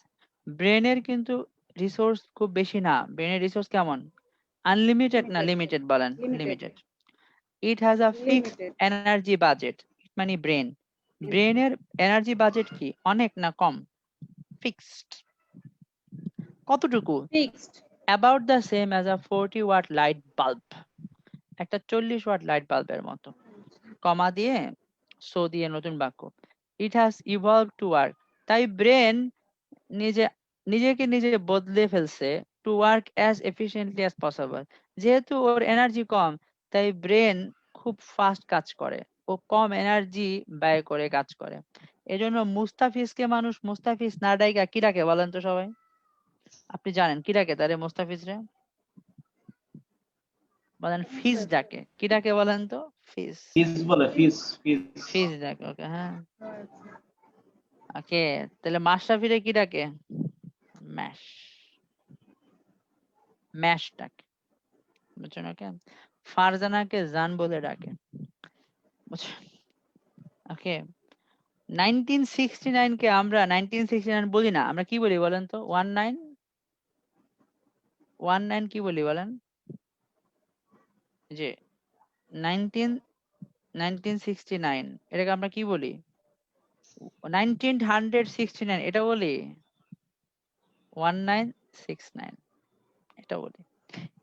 ব্রেনের কিন্তু রিসোর্স খুব বেশি না। ব্রেনের রিসোর্স কেমন? আনলিমিটেড না লিমিটেড বলেন? Limited. It has a fixed limited. Energy budget, মানে ব্রেনের এনার্জি বাজেট কি অনেক না কম? ফিক্সড। কতটুকু? Fixed. About the same as a 40 watt light bulb, একটা 40 ওয়াট লাইট বাল্বের মতো। কমা দিয়ে সো দিয়ে নতুন বাক্য। It has evolve to work, তাই ব্রেন নিজেকে নিজে বদলে ফেলছে, to work as efficiently as possible. যেহেতু ওর এনার্জি কম, তাই ব্রেন খুব ফাস্ট কাজ করে, ও কম এনার্জি ব্যয় করে কাজ করে। এজন্য মুস্তাফিজকে মানুষ মুস্তাফিজ না ডাইকা কি ডাকে বলেন তো সবাই? আপনি জানেন কি ডাকে তারে? মুস্তাফিজ রে বলেন ফিজ ডাকে। কি ডাকে বলেন তো? ফিজ। ফিজ বলে, ফিজ ফিজ ফিজ ডাকে। ওকে, হ্যাঁ, ওকে। তাহলে মাশরাফিরে কি ডাকে? ম্যাশ। ম্যাশ ডাকে, বুঝছেন? ওকে। ফারজানাকে জান বলে ডাকে, বুঝছেন? ওকে। 1969 কে আমরা 1969 বলি না, আমরা কি বলি বলেন তো? 1919 কি বলি বলেন? যে 1969 এটাকে আমরা কি বলি? 1969 এটা বলি 1969 এটা বলি।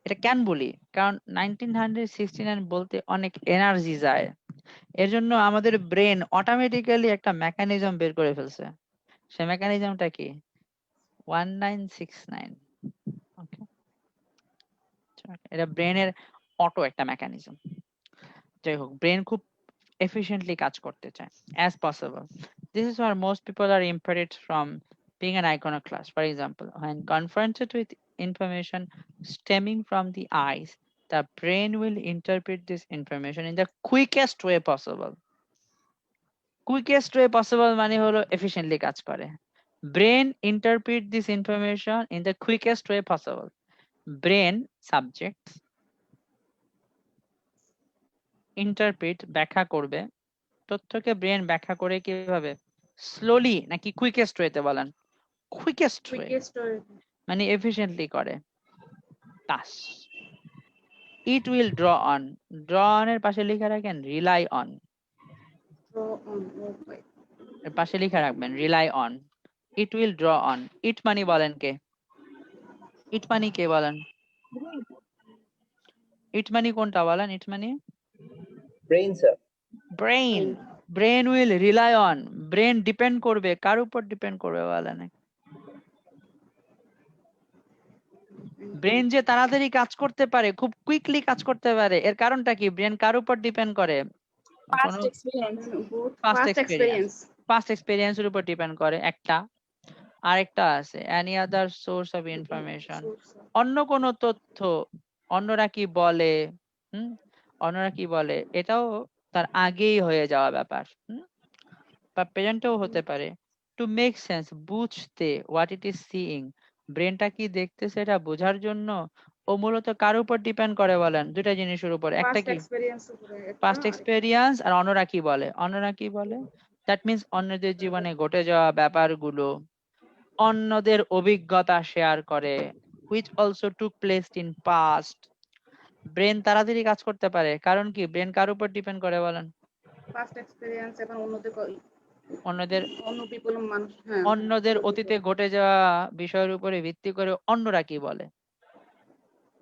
এটা কেন বলি? কারণ 1969 বলতে অনেক এনার্জি যায়, এর জন্য আমাদের ব্রেন অটোমেটিক্যালি একটা মেকানিজম বের করে ফেলছে। সে মেকানিজমটা কি? 1969। ওকে, এটা ব্রেনের অটো একটা মেকানিজম। যাই হোক, ব্রেন খুব efficiently কাজ করতে চায় as possible. This is why most people are impaired from being an iconoclast. For example, when confronted with information stemming from the eyes, the brain will interpret this information in the quickest way possible. Quickest way possible মানে হলো এফিশিয়েন্টলি কাজ করে। Brain interpret this information in the quickest way possible. Brain subject interpret ব্যাখ্যা করবে, তথ্যকে ব্রেন ব্যাখ্যা করে কিভাবে? স্লোলি নাকি কুইকেস্ট ওয়েতে বলেন? কুইকেস্ট ওয়ে কুইকেস্ট মানে এফিশিয়েন্টলি করে। পাস it will draw on, draw on এর পাশে লিখে রাখেন rely on, draw on. Okay. এর পাশে লিখে রাখবেন rely on. It will draw on, it মানি বলেন কে? ইট মানি কে বলেন? ইট মানি কোনটা বলেন? ইট মানি brain sir. Brain. Brain will rely on, brain depend করবে কার উপর? ডিপেন্ড করবে বলেন। ব্রেন যে তাড়াতাড়ি কাজ করতে পারে, খুব কুইকলি কাজ করতে পারে, এর কারণটা কি? ব্রেন কার উপর ডিপেন্ড করে? Past experience. Past first experience, experience. Past এক্সপেরিয়েন্সের উপর ডিপেন্ড করে একটা। আরেকটা আছে any other source of information, অন্য কোন তথ্য, অন্যরা কি বলে, অন্যরা কি বলে, এটাও তার আগেই হয়ে যাওয়া ব্যাপার, বা প্রেজেন্টেও হতে পারে। টু মেক সেন্স, বুঝতে, হোয়াট ইট ইজ সিইং, ব্রেনটা কি দেখতেছে এটা বোঝার জন্য ও মূলত কার উপর ডিপেন্ড করে বলেন? দুটা জিনিসের উপর, একটা ফার্স্ট কি এক্সপেরিয়েন্স উপরে একটা, পাস্ট এক্সপেরিয়েন্স, আর অন্যরা কি বলে। অন্যরা কি বলে দ্যাট মিন্স অন্যদের জীবনে ঘটে যাওয়া ব্যাপারগুলো অন্যদের অভিজ্ঞতা শেয়ার করে, which also took place in past. Brain তাড়াতাড়ি কাজ করতে পারে কারণ কি? ব্রেন কার উপর ডিপেন্ড করে বলেন? ফার্স্ট এক্সপেরিয়েন্স এবং অন্যদের, অন্য পিপল মানুষ, হ্যাঁ অন্যদের অতীতে ঘটে যাওয়া বিষয়ের উপরে ভিত্তি করে অন্যরা কি বলে।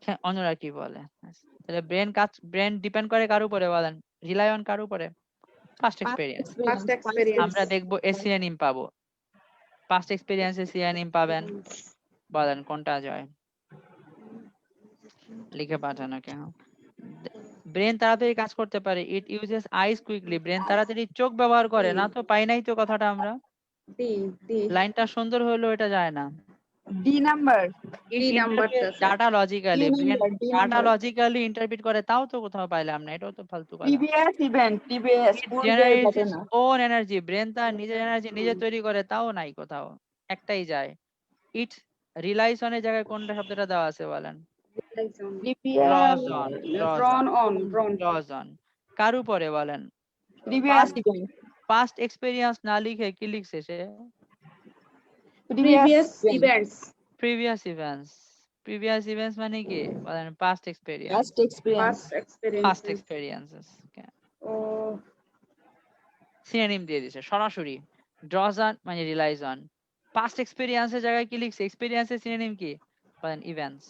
হ্যাঁ, অন্যরা কি বলে। তাহলে ব্রেন ডিপেন্ড করে কার উপরে বলেন? রিলাই অন কার উপরে? Past experience. First experience. আমরা দেখবো সিনোনিম পাবো, পাস্ট এক্সপেরিয়েন্সে সিনোনিম পাবেন, বলেন কোনটা জয়? লিখে পাঠানো কেন? ব্রেন তাড়াতাড়ি কাজ করতে পারে, it uses eyes quickly, brain তাড়াতাড়ি চোখ ব্যবহার করে না তো, পাই নাই তো কথাটা আমরা। ডি ডি লাইনটা সুন্দর হলেও এটা যায় না। D number. ইট D নাম্বারটা, interpret data logically, D brain number, D data number. Logically interpret করে, তাও তো কোথাও পাইলাম না, এটাও তো ফালতু কথা। প্রিভিয়াস ইভেন্ট, প্রিভিয়াস জেনারেটস ঘটনা। ইটস ওন এনার্জি, ব্রেন তার নিজের এনার্জি নিজে তৈরি করে, তাও নাই কোথাও, একটাই যায়। ইট রিলাইজ অনের জায়গায় কোনটা শব্দটা দেওয়া আছে বলেন? Previous, ড্রন on, ড্রন। draws on কার উপরে বলেন? প্রিভিয়াস ইভেন্ট, পাস্ট এক্সপেরিয়েন্স না লিখে কি লিখছে সে? Previous events. Previous events. Previous events মানে কি বলেন? Past experience, past experience. First experience. Past experiences. ও সিনোনিম দিয়ে দিছে সরাসরি, draws on মানে রিলাইজ অন। পাস্ট এক্সপেরিয়েন্সের জায়গায় কি লিখছে? এক্সপেরিয়েন্সের সিনোনিম কি বলেন? ইভেন্টস।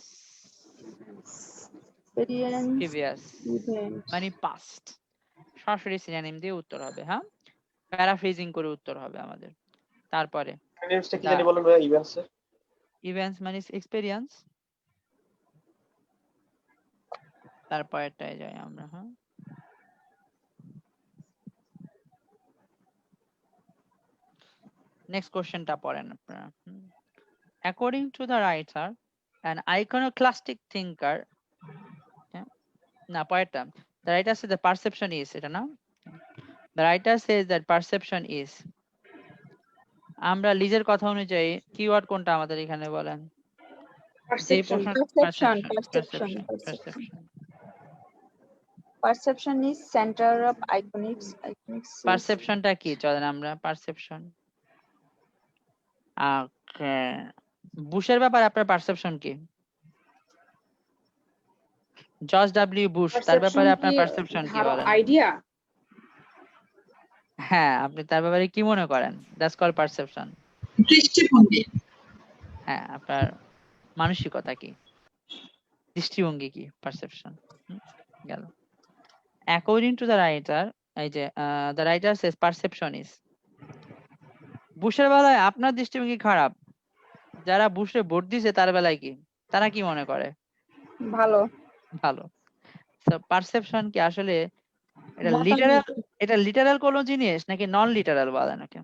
Experience previous event. মানে পাস্ট, সরাসরি সিনোনিম দিয়ে উত্তর হবে। হ্যাঁ, প্যারাফ্রেজিং করে উত্তর হবে আমাদের। তারপরে ইভেন্টসটা কি জানি বলেন ভাই? ইভেন্টস ইভেন্টস মানে এক্সপেরিয়েন্স। তারপরেরটায় যাই আমরা। হ্যাঁ, নেক্সট কোশ্চেনটা পড়েন আপনারা। According to the writer an iconoclastic thinker, না পরেরটা, the writer say the perception is, এটা না, the writer says that perception is. আমরা লিজের কথা অনুযায়ী কিওয়ার্ড কোনটা আমাদের এখানে বলেন? যেই পারসেপশন। প্রশ্ন Perception. Perception is center of iconics. পারসেপশনটা কি? চলেন আমরা পারসেপশন। বুশের ব্যাপারে আপনার পারসেপশন কি? জর্জ ডব্লিউ বুশ, তার ব্যাপারে আপনার পারসেপশন কি বলেন? আইডিয়া। হ্যাঁ, আপনি তার ব্যাপারে কি মনে করেন? That's call perception. দৃষ্টিভঙ্গি। হ্যাঁ, আপনার মানসিকতা কি, দৃষ্টিভঙ্গি কি? পারসেপশন গেল। অ্যাকর্ডিং টু দ্য রাইটার, এই যে the writer says perception is. বুশের বেলায় আপনার দৃষ্টিভঙ্গি খারাপ, যারা বুশে ভোট দিছে তার বেলায় কি, তারা কি মনে করে? ভালো। ভালো। তো পারসেপশন কি আসলে এটা লিটারাল, এটা লিটারাল কোনো জিনিস নাকি নন লিটারাল বলেন ওকে?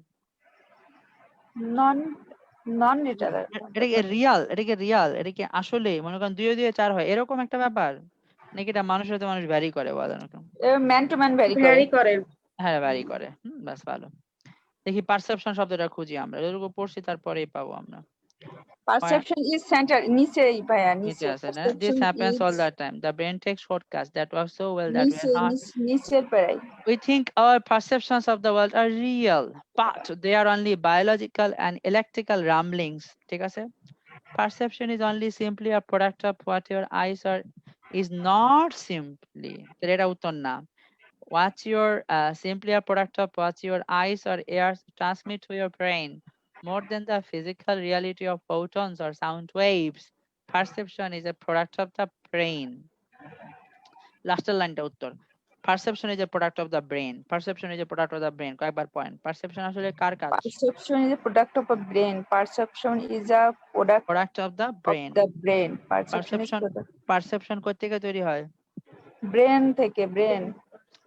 নন লিটারাল। এটা কি রিয়াল? এটা কি রিয়াল? এটা কি আসলে মনে করেন 2 ও 2 4 হয় এরকম একটা ব্যাপার, নাকি এটা মানুষের সাথে মানুষ ভ্যারি করে বলেন okay? Man to man vary vary করে। হ্যাঁ ভ্যারি করে। বাস ভালো। দেখি পারসেপশন শব্দটা খুঁজি আমরা, যতটুকু পড়ছি তারপরেই পাবো আমরা। পারসেপশন ইজ সেন্টার, নিচেই ভাইয়া, নিচে নিচে। আছে না? This perception happens is all the time. The brain takes shortcuts that work so well that we নিচে, are not. নিচের প্যারাই। We think our perceptions of the world are real, but they are only biological and electrical rumblings. ঠিক আছে? Perception is only simply a product of what your eyes are, is not simply. তাহলে এটা উত্তর না। What's your simply a product of what your eyes or ears transmit to your brain, more than the physical reality of photons or sound waves. Perception is a product of the brain. Last line টা উত্তর। Perception is a product of the brain. Perception is a product of the brain. কয়েকবার পয়েন্ট। Perception আসলে কার কাজ? Perception is a product of a brain. Perception is a product Product of the of brain. the brain. Perception is Perception product. perception কোথা থেকে তৈরি হয়? Brain থেকে, brain.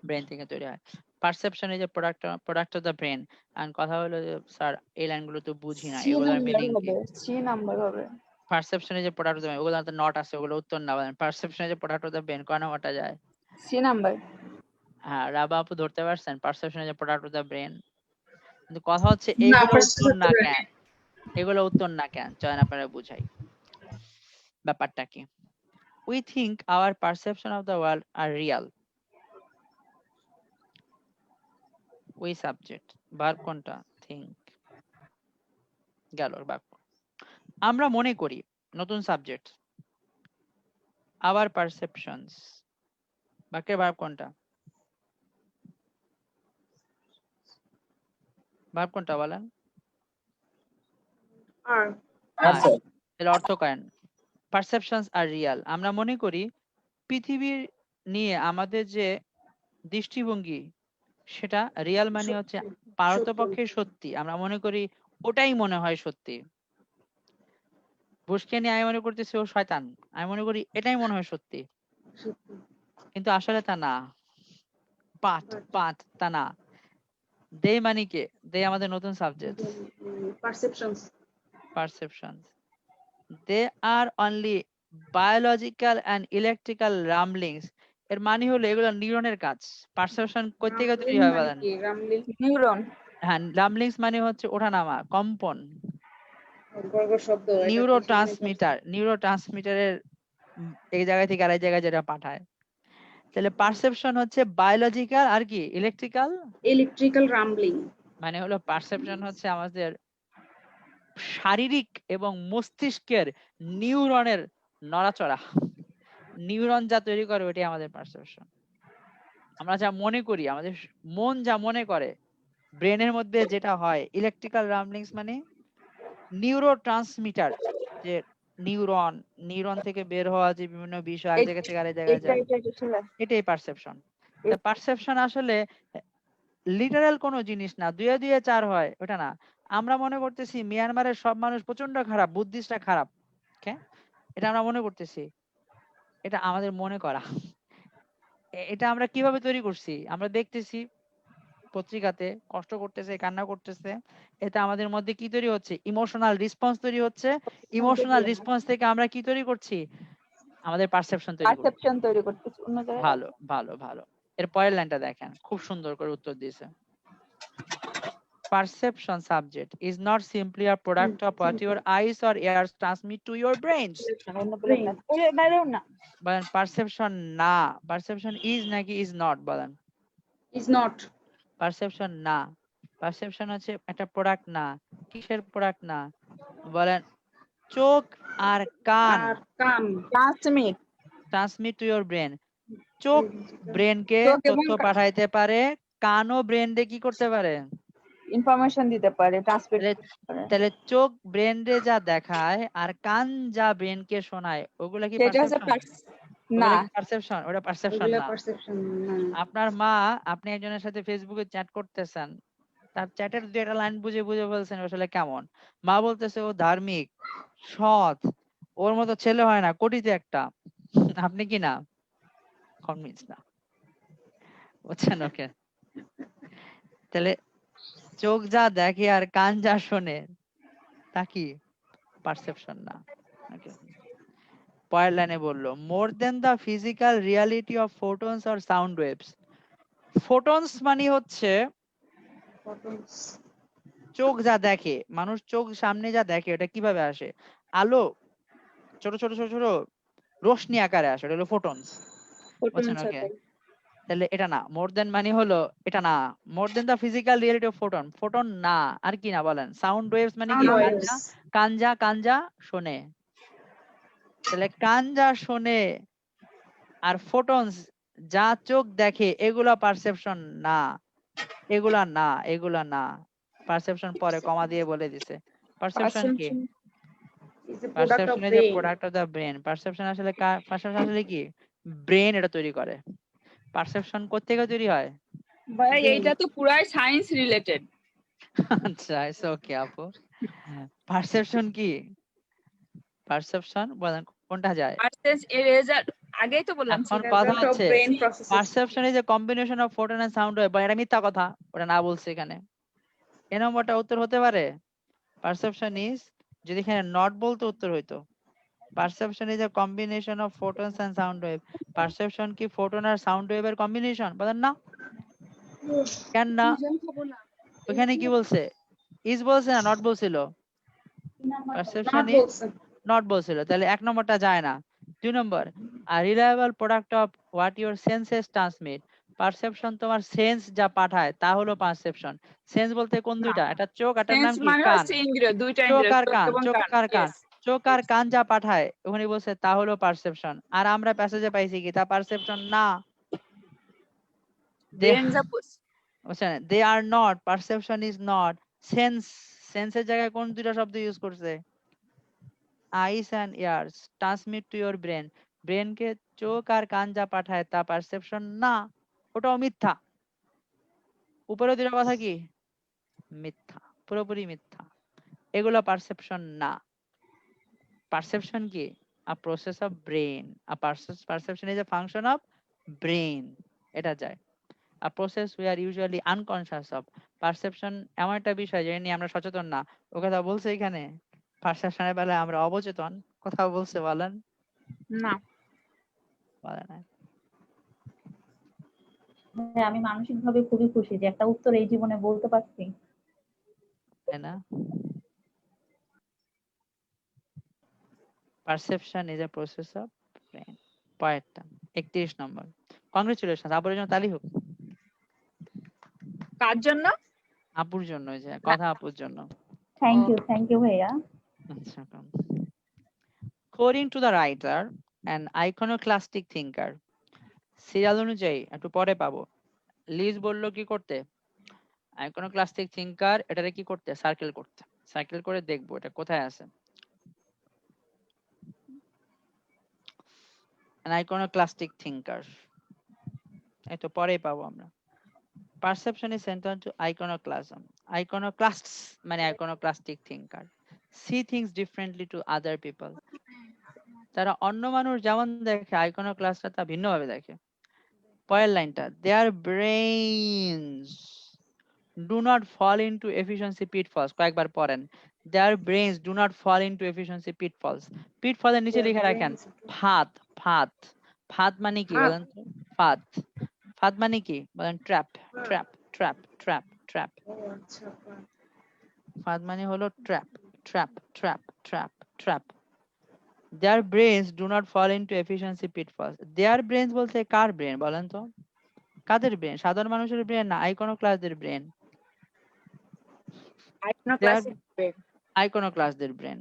ব্রেন থেকে তৈরি হয়। Perception is a product of the brain. আর কথা হলো যে স্যার এই লাইনগুলো তো বুঝি না, C এগুলোর নাম্বার মিনিং কি? হবে, C নাম্বার হবে। Perception is a product of the brain, ওগুলো তো নট আছে, ওগুলো উত্তর না বলেন। Perception is a product of the brain, কয় নাম্বারটা যায়? C number. হ্যাঁ রাবা আপু ধরতে পারছেন? Perception is a product of the brain. কিন্তু কথা হচ্ছে না এগুলো ফার্স্ট উত্তর না কেন? এগুলো উত্তর না কেন? চয়ন আপনারা বুঝাই ব্যাপারটা কি। We think our perception of the world are real. We subject, verb কোনটা? think, গেল বাক্য। আমরা মনে করি, নতুন সাবজেক্ট। our perceptions, বাক্যের verb কোনটা? verb কোনটা বলেন? Are. হ্যাঁ, এর অর্থ করেন perceptions are real. আমরা মনে করি পৃথিবীর নিয়ে আমাদের যে দৃষ্টিভঙ্গি সেটা রিয়াল মানে হচ্ছে পারতপক্ষে সত্যি। আমরা মনে করি ওটাই মনে হয় সত্যি। বুশকে নিয়ে আমি মনে করতেছি ও শয়তান, আমি মনে করি এটাই মনে হয় সত্যি, কিন্তু আসলে তা না। পাথ তা না। দে মানে কে? দে আমাদের নতুন subject. Perceptions. Perceptions. They are only biological and electrical rumblings. এর মানে হলো এগুলো নিউরনের কাজ। পারসেপশন কই থেকে তৈরি হয় বলেন? Rumbling. নিউরন। হ্যাঁ, রামলিংস মানে হচ্ছে ওঠানামা, কম্পন। গর্গর শব্দ। নিউরোট্রান্সমিটারের এই জায়গা থেকে আরেক জায়গায় যেটা পাঠায়। তাহলে পারসেপশন হচ্ছে বায়োলজিক্যাল আর কি ইলেকট্রিক্যাল। Electrical rumbling. মানে হলো পারসেপশন হচ্ছে আমাদের শারীরিক এবং মস্তিষ্কের নিউরনের নড়াচড়া। নিউরন যা তৈরি করে ওইটাই আমাদের পারসেপশন। আমরা যা মনে করি, আমাদের মন যা মনে করে, ব্রেনের মধ্যে যেটা হয়, ইলেকট্রিক্যাল রামলিংস মানে নিউরোট্রান্সমিটার, যে নিউরন থেকে বের হওয়া যে বিভিন্ন বিষয় এক জায়গা থেকে আরেক জায়গায় যায়, এটাই পারসেপশন। পারসেপশন আসলে লিটারাল কোনো জিনিস না, 2 এ 2 4 হয় ওটা না। আমরা মনে করতেছি মিয়ানমারের সব মানুষ প্রচন্ড খারাপ, বুদ্ধিস্টরা খারাপ, এটা আমরা মনে করতেছি, এটা আমাদের মনে করা। এটা আমরা কিভাবে তৈরি করছি? আমরা দেখতেছি পত্রিকাতে কষ্ট করতেছে, কান্না করতেছে, এটা আমাদের মধ্যে কি তৈরি হচ্ছে? ইমোশনাল রেসপন্স তৈরি হচ্ছে। ইমোশনাল রেসপন্স থেকে আমরা কি তৈরি করছি? আমাদের পারসেপশন তৈরি করছি। ভালো ভালো ভালো। এর পরের লাইনটা দেখেন, খুব সুন্দর করে উত্তর দিয়েছে। Perception subject is not simply a product of what your eyes or ears transmit to your brains. বলেন পারসেপশন না, পারসেপশন ইজ নাকি ইজ নট বলেন? Is not. পারসেপশন না, পারসেপশন হচ্ছে একটা প্রোডাক্ট না। কিসের প্রোডাক্ট না বলেন? চোখ আর কান ট্রান্সমিট টু ইওর ব্রেন। চোখ ব্রেনকে তথ্য পাঠাইতে পারে, কানও ব্রেনকে কি করতে পারে? ইনফরমেশন দিতে পারে, ট্রান্সমিট। তাহলে চোখ ব্রেনকে যা দেখায় আর কান যা ব্রেনকে শোনায়, ওগুলা কি না, পারসেপশন? ওটা পারসেপশন না। আপনার মা, আপনি একজনের সাথে ফেসবুকে চ্যাট করতেছেন, তার চ্যাটের 2 লাইন বুঝে বুঝে বলছেন আসলে কেমন। মা বলতেছে ও ধার্মিক, সৎ, ওর মতো ছেলে হয় না, কোটিতে একটা। আপনি কি না কনভিন্স না? বুঝছেন? ওকে, তাহলে চোখ যা দেখে আর কান যা শোনে তা কি পারসেপশন না। পরের লাইনে বললো more than the physical reality of photons or sound waves. Photons মানে হচ্ছে photons. চোখ যা দেখে, মানুষ চোখ সামনে যা দেখে ওটা কিভাবে আসে? আলো ছোট ছোট ছোট ছোট রশ্মি আকারে আসে, এটা হলো ফোটনস। বুঝছেন? Photons ওকে, আছে। তাহলে এটা না। মোর দেন মানে হলো এটা না। More than the physical reality of photon, photon না। আর কি না বলেন? সাউন্ড ওয়েভস মানে কি? Sound কান যা waves. কান যা শোনে, তাহলে কান যা শোনে আর ফোটনস যা চোখ দেখে, এগুলা পারসেপশন না, এগুলা না। পারসেপশন পরে কমা দিয়ে বলে দিছে। পারসেপশন কি? Perception Is a product of perception is a brain. Product of the brain. Perception আসলে পারসেপশন আসলে কি? ব্রেন এটা তৈরি করে। পারসেপশন কোত্থেকে তৈরি হয়? ভাই Brain. এইটা তো পুরাই সায়েন্স রিলেটেড। আচ্ছা, ইটস ওকে আপু। পারসেপশন কি? পারসেপশন বলেন কোনটা যায়? পারসেন্স এর রেজাল্ট আগেই তো বললাম। এখন The কথা result of হচ্ছে brain processes. Perception is a combination of photon and sound wave. এটা মিথ্যা কথা, ওটা না বলছে এখানে। এ নম্বরটা উত্তর হতে পারে। পারসেপশন ইজ, যদি এখানে নট বলতো উত্তর হইতো। Perception is a combination of photons and sound wave. Perception কি ফোটন আর সাউন্ড ওয়েভের কম্বিনেশন? বলেন না, কেন না? ওখানে কি বলছে? ইজ বলছে না নট বলছিল? Perception Not is Wilson. Not বলছিল, তাহলে এক নম্বরটা যায় না। 2 নম্বর, আর reliable product of what your senses transmit. Perception তোমার সেন্স যা পাঠায় তা হলো পারসেপশন। সেন্স বলতে কোন দুইটা? এটা চোখ, এটার সেন্স নাম কি? মানে কান। হচ্ছে ইন্দ্রিয়, দুইটা চোখ ইন্দ্রিয়, আর চোখ কান, এবং চোখ কান। আর কান, Yes, চোখ আর yes. কান যা পাঠায় ওখানে বলছে তা হলো পারসেপশন। আর আমরা প্যাসেজে পাইছি কি তা পারসেপশন না? দে Brain বুঝছেন? They are not, perception is not. Sense, সেন্সের জায়গায় কোন দুইটা শব্দ ইউজ করছে? Eyes and ears transmit to your brain. ব্রেনকে চোখ আর কান যা পাঠায় তা পারসেপশন না, ওটাও মিথ্যা। উপরে দুটো কথা কি? মিথ্যা, পুরোপুরি মিথ্যা। এগুলো পারসেপশন না। পারসেপশন কি? A process of brain. A perception is A function of brain. এটা যায়। A process we are usually unconscious of. Perception এমন একটা বিষয় যেটা নিয়ে আমরা সচেতন না। ও কথা বলছে এখানে পারসেপশনের বেলায় আমরা অবচেতন। কথা বলছে বলেন? না। বলে না। হ্যাঁ, আমি মানসিকভাবে খুবই খুশি যে একটা উত্তর এই জীবনে বলতে পারছি। তাই না? Perception is a process of brain. পরেরটা 31 নম্বর। কংগ্রেচুলেশন, আপুর জন্য তালি হোক। কার জন্য? আপুর জন্য, ওই যে কথা আপুর জন্য। থ্যাংক ইউ ভাইয়া। আচ্ছা, according to the writer an iconoclastic thinker, serial অনুযায়ী একটু পরে পাবো। লিজ বললো কি করতে? আইকনোক্লাস্টিক থিঙ্কার, এটারে কি করতে? সার্কেল করতে। সার্কেল করে দেখবো এটা কোথায় আছে। an iconoclastic thinker, এই তো পরেই পাবো আমরা। Perception is central to iconoclasm. Iconoclasts মানে iconoclastic thinker see things differently to other people. তারা অন্য মানুষ যেমন দেখে আইকনোক্লাস্টরা তা ভিন্নভাবে দেখে। পরের লাইনটা, their brains do not fall into efficiency pitfalls। কয়েকবার পড়েন, their brains do not fall into efficiency pitfalls। pitfallের নিচে লিখে রাখেন ফাঁদ। ফাঁদ, ফাঁদ মানে কি বলেন তো? ফাঁদ, ফাঁদ মানে কি বলেন? Trap, trap, trap, trap, trap. Oh, আচ্ছা, fine. ফাঁদ মানে হলো trap, trap, trap, trap, trap. their brains do not fall into efficiency pitfalls। their brains বলতে কার ব্রেন বলেন তো? কাদের ব্রেন? সাধারণ মানুষের ব্রেন না আইকনোক্লাস্টদের ব্রেন? Iconoclastic brain. আইকনোক্লাস্টদের brain.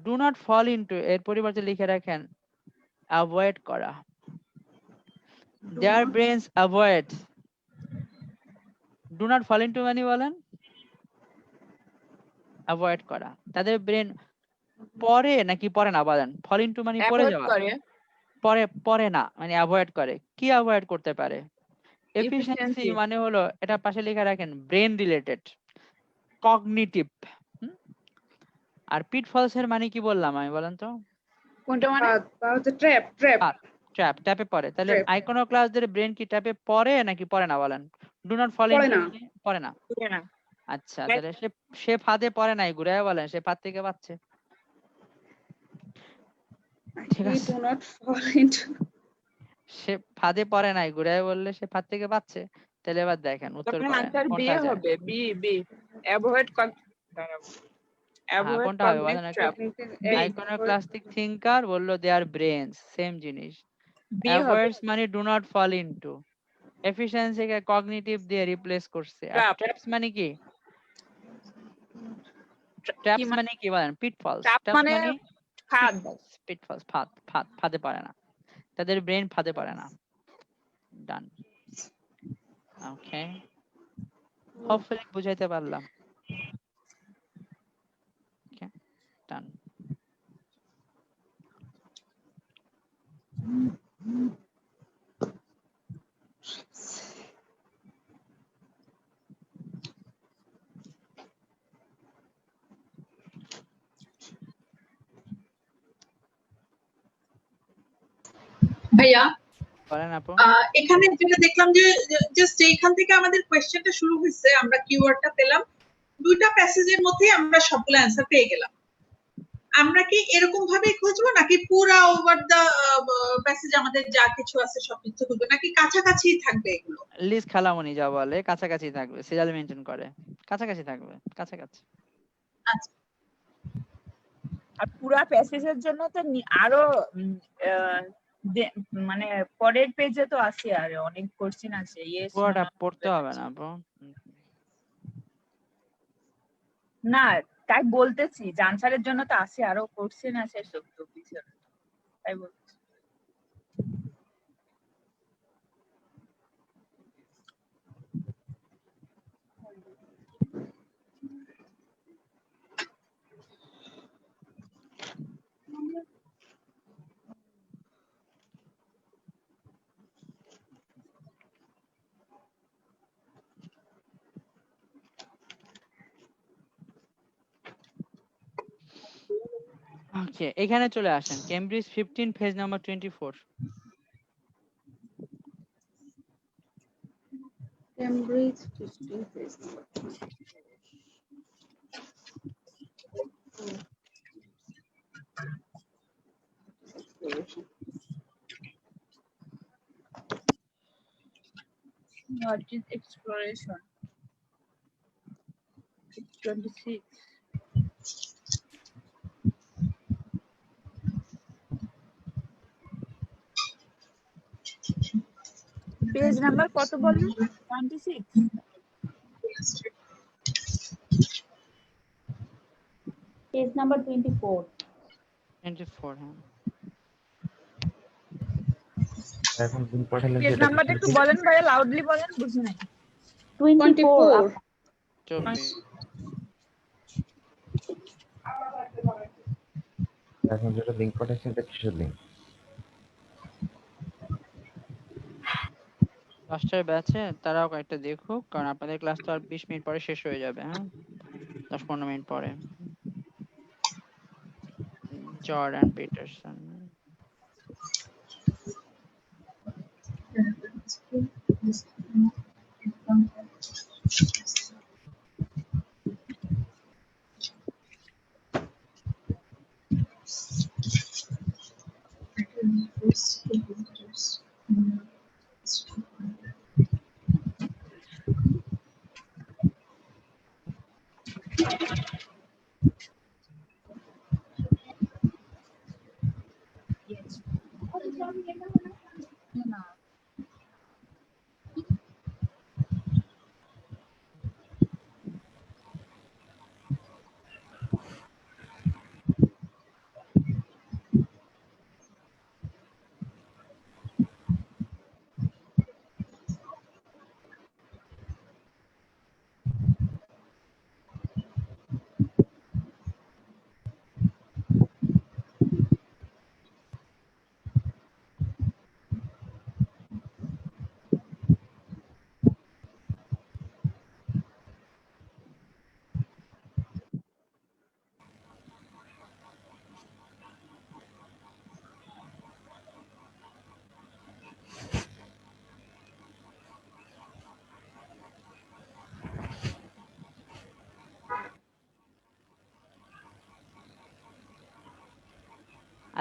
Do not fall into এর পরিবর্তে লিখে রাখেন অ্যাভয়েড করা। Their brains avoid. Do not fall into মানে বলেন অ্যাভয়েড করা। তাদের ব্রেন পড়ে নাকি পড়ে না বলেন? ফল ইনটু মানে পড়ে অ্যাভয়েড যাওয়া। করে। পড়ে, পড়ে না মানে অ্যাভয়েড করে। কি অ্যাভয়েড করতে পারে? Efficiency Efficiency। মানে হলো, এটা পাশে লিখে রাখেন ব্রেন রিলেটেড, কগনিটিভ। আর পিটফলস এর মানে কি বললাম আমি বলেন তো? কোনটা মানে? Trap. ট্র্যাপ, ট্র্যাপে পড়ে। তাহলে Trap. আইকনোক্লাস্টদের ব্রেন কি ট্র্যাপে পড়ে নাকি পড়ে না বলেন? ডু নট ফল পড়ে ইনটু না। পড়ে না। বুঝে না। আচ্ছা, তাহলে সে ফাঁদে পড়ে নাই, ঘুরে বলেন সে ফাঁদ থেকে বাঁচছে। ঠিক We আছে, do not fall into. সে ফাঁদে পড়ে নাই, ঘুরে বললে সে ফাঁদ থেকে বাঁচছে। তাহলে এবার দেখেন উত্তর তখন করেন আনসার বি কোনটা যায়। হবে, বি বি অ্যাভয়েড দাঁড়াবো, অ্যাভয়েড কোনটা হবে বলেন কগনিটিভ একটু? ট্র্যাপ, আইকনোক্লাস্টিক থিঙ্কার বললো দে আর ব্রেনস, সেম জিনিস। বি হবে অ্যাভয়েডস মানে do not fall into, efficiency কে কগনিটিভ দিয়ে রিপ্লেস করছে। আর ট্র্যাপ, ট্র্যাপস মানে কি? কি ট্র্যাপস মানে মানে কি বলেন? পিটফলস। ট্র্যাপ ট্র্যাপস মানে মানে ফাঁদ, পিটফলস, ফাঁদ, ফাঁদ, ফাঁদে পারে না, তাদের ব্রেন ফাঁদে পারে না। ডান। ওকে, হোপফুলি বুঝাইতে পারলাম। ওকে, ডান। ভাইয়া বলেন আপু। এখানে যেটা দেখলাম যে জাস্ট এইখান থেকে আমাদের কোয়েশ্চেনটা শুরু হয়েছে, আমরা কিওয়ার্ডটা পেলাম, দুইটা প্যাসেজের মধ্যে আমরা সবগুলো অ্যান্সার পেয়ে গেলাম। আমরা কি এরকম ভাবে খুঁজবো নাকি পুরা ওভার দা প্যাসেজ আমাদের যা কিছু আছে সবকিছু খুঁজবো, নাকি কাছাকাছি থাকবে এগুলো? লিস্ট খালামনি যা বলে কাছাকাছি থাকবে, সিরিয়াল মেনটেন করে, কাছাকাছি থাকবে, কাছাকাছি। আচ্ছা, আর পুরা প্যাসেজের জন্য তো আরো মানে পরের পেজে তো আছে আর অনেক কোশ্চেন আছে। ইয়েস পুরোটা পড়তে হবে না আপু। না, তাই বলতেছি যে আনসারের জন্য তো আছে আরো কোশ্চেন আছে সব তো পিছনে, তাই বলতেছি। ওকে, এখানে চলে আসেন Cambridge 15 page number 24। Cambridge 15 page number. What is exploration? 26. Page number কত বলুন? 26। Page number 24। 24, হ্যাঁ। এখন লিঙ্ক পাঠালেন পেজ সেটা নাম্বারটা একটু বলেন ভাইয়া, লাউডলি বলেন, বুঝি নাই। 24 24। এখন যেটা লিঙ্ক পাঠাচ্ছেন এটা কিসের লিঙ্ক? 10টার ব্যাচে তারাও কয়েকটা দেখুক, কারণ আপনাদের ক্লাস তো আর 20 মিনিট পরে শেষ হয়ে যাবে। হ্যাঁ, 10-15 মিনিট পরে। Jordan Pietersen.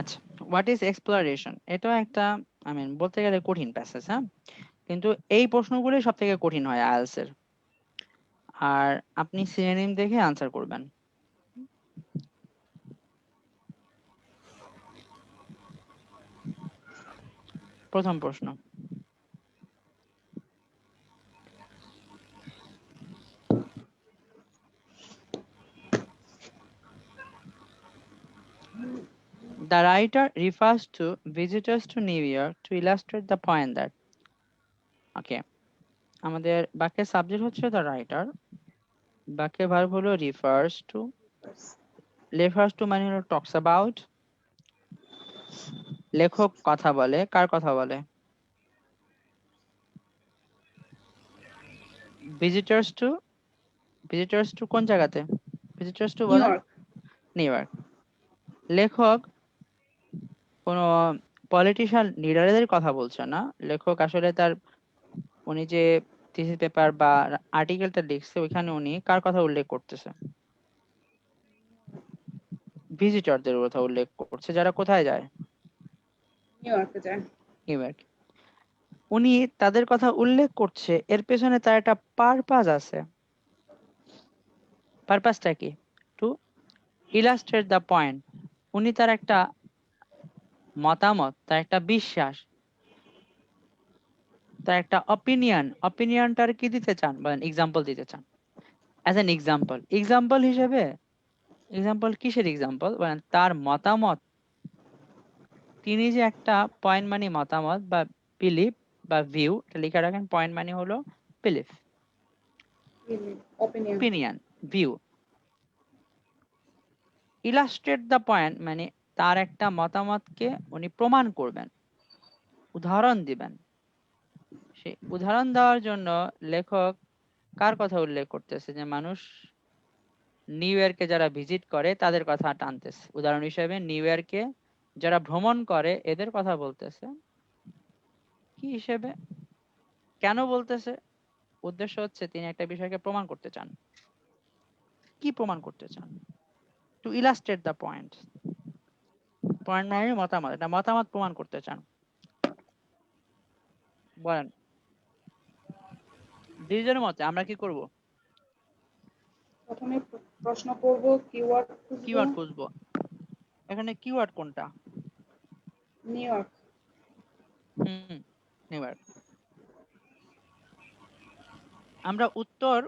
আচ্ছা, হোয়াট ইজ এক্সপ্লোরেশন? এটাও একটা বলতে গেলে কঠিন প্যাসেজ। হ্যাঁ, কিন্তু এই প্রশ্নগুলোই সব থেকে কঠিন হয় আইএলটিএস এর। আর আপনি সিনোনিম দেখে আনসার করবেন। প্রথম প্রশ্ন, the writer refers to visitors to New York to illustrate the point that, okay, আমাদের বাক্যের সাবজেক্ট হচ্ছে the writer, বাক্যের ভার্ব হলো refers to, refers to মানে হলো talks about, লেখক কথা বলে, কার কথা বলে? visitors to, visitors to কোন জায়গাতে? visitors to নিউ বলেন। ইয়র্ক। New York. লেখক কোনো পলিটিশিয়ান লিডারদের কথা বলছে না, লেখক আসলে তার উনি যে থিসিস পেপার বা আর্টিকেলটা লিখছে ওইখানে উনি কার কথা উল্লেখ করতেছে? ভিজিটরদের কথা উল্লেখ করছে, যারা কোথায় যায়? নিউ ইয়র্কে যায়। New York. উনি তাদের কথা উল্লেখ করছে, এর পেছনে তার একটা পারপাস আছে। পারপাসটা কি? Two illustrate the point. উনি তার একটা মতামত, তার একটা বিশ্বাস, তার একটা অপিনিয়ন, অপিনিয়নটার কি দিতে চান? বলেন, এক্সাম্পল দিতে চান। অ্যাজ অ্যান এক্সাম্পল, এক্সাম্পল হিসেবে, এক্সাম্পল কিসের এক্সাম্পল? বলেন তার মতামত, তিনি যে একটা পয়েন্ট মানে মতামত বা বিলিফ বা ভিউ, লিখে রাখেন, পয়েন্ট মানে হলো belief, opinion. Opinion, view. Illustrate the point মানে তার একটা মতামতকে উনি প্রমাণ করবেন, উদাহরণ দিবেন। সেই উদাহরণ দেওয়ার জন্য লেখক কার কথা উল্লেখ করতেছে? যে মানুষ নিউ ইয়র্কে যারা ভিজিট করে তাদের কথা টানতেছে। উদাহরণ হিসেবে নিউ ইয়র্কে যারা ভ্রমণ করে এদের কথা বলতেছে। কি হিসেবে, কেন বলতেছে? উদ্দেশ্য হচ্ছে তিনি একটা বিষয়কে প্রমাণ করতে চান। কি প্রমাণ করতে চান? Two illustrate the point. Point মানে মতামত, এটা মতামত প্রমাণ করতে চান। বলেন, ডিজের মতে আমরা কি করব? প্রথমে প্রশ্ন করব, কিওয়ার্ড খুঁজব। কিওয়ার্ড খুঁজবো। এখানে কিওয়ার্ড কোনটা? New York. New York. আমরা উত্তর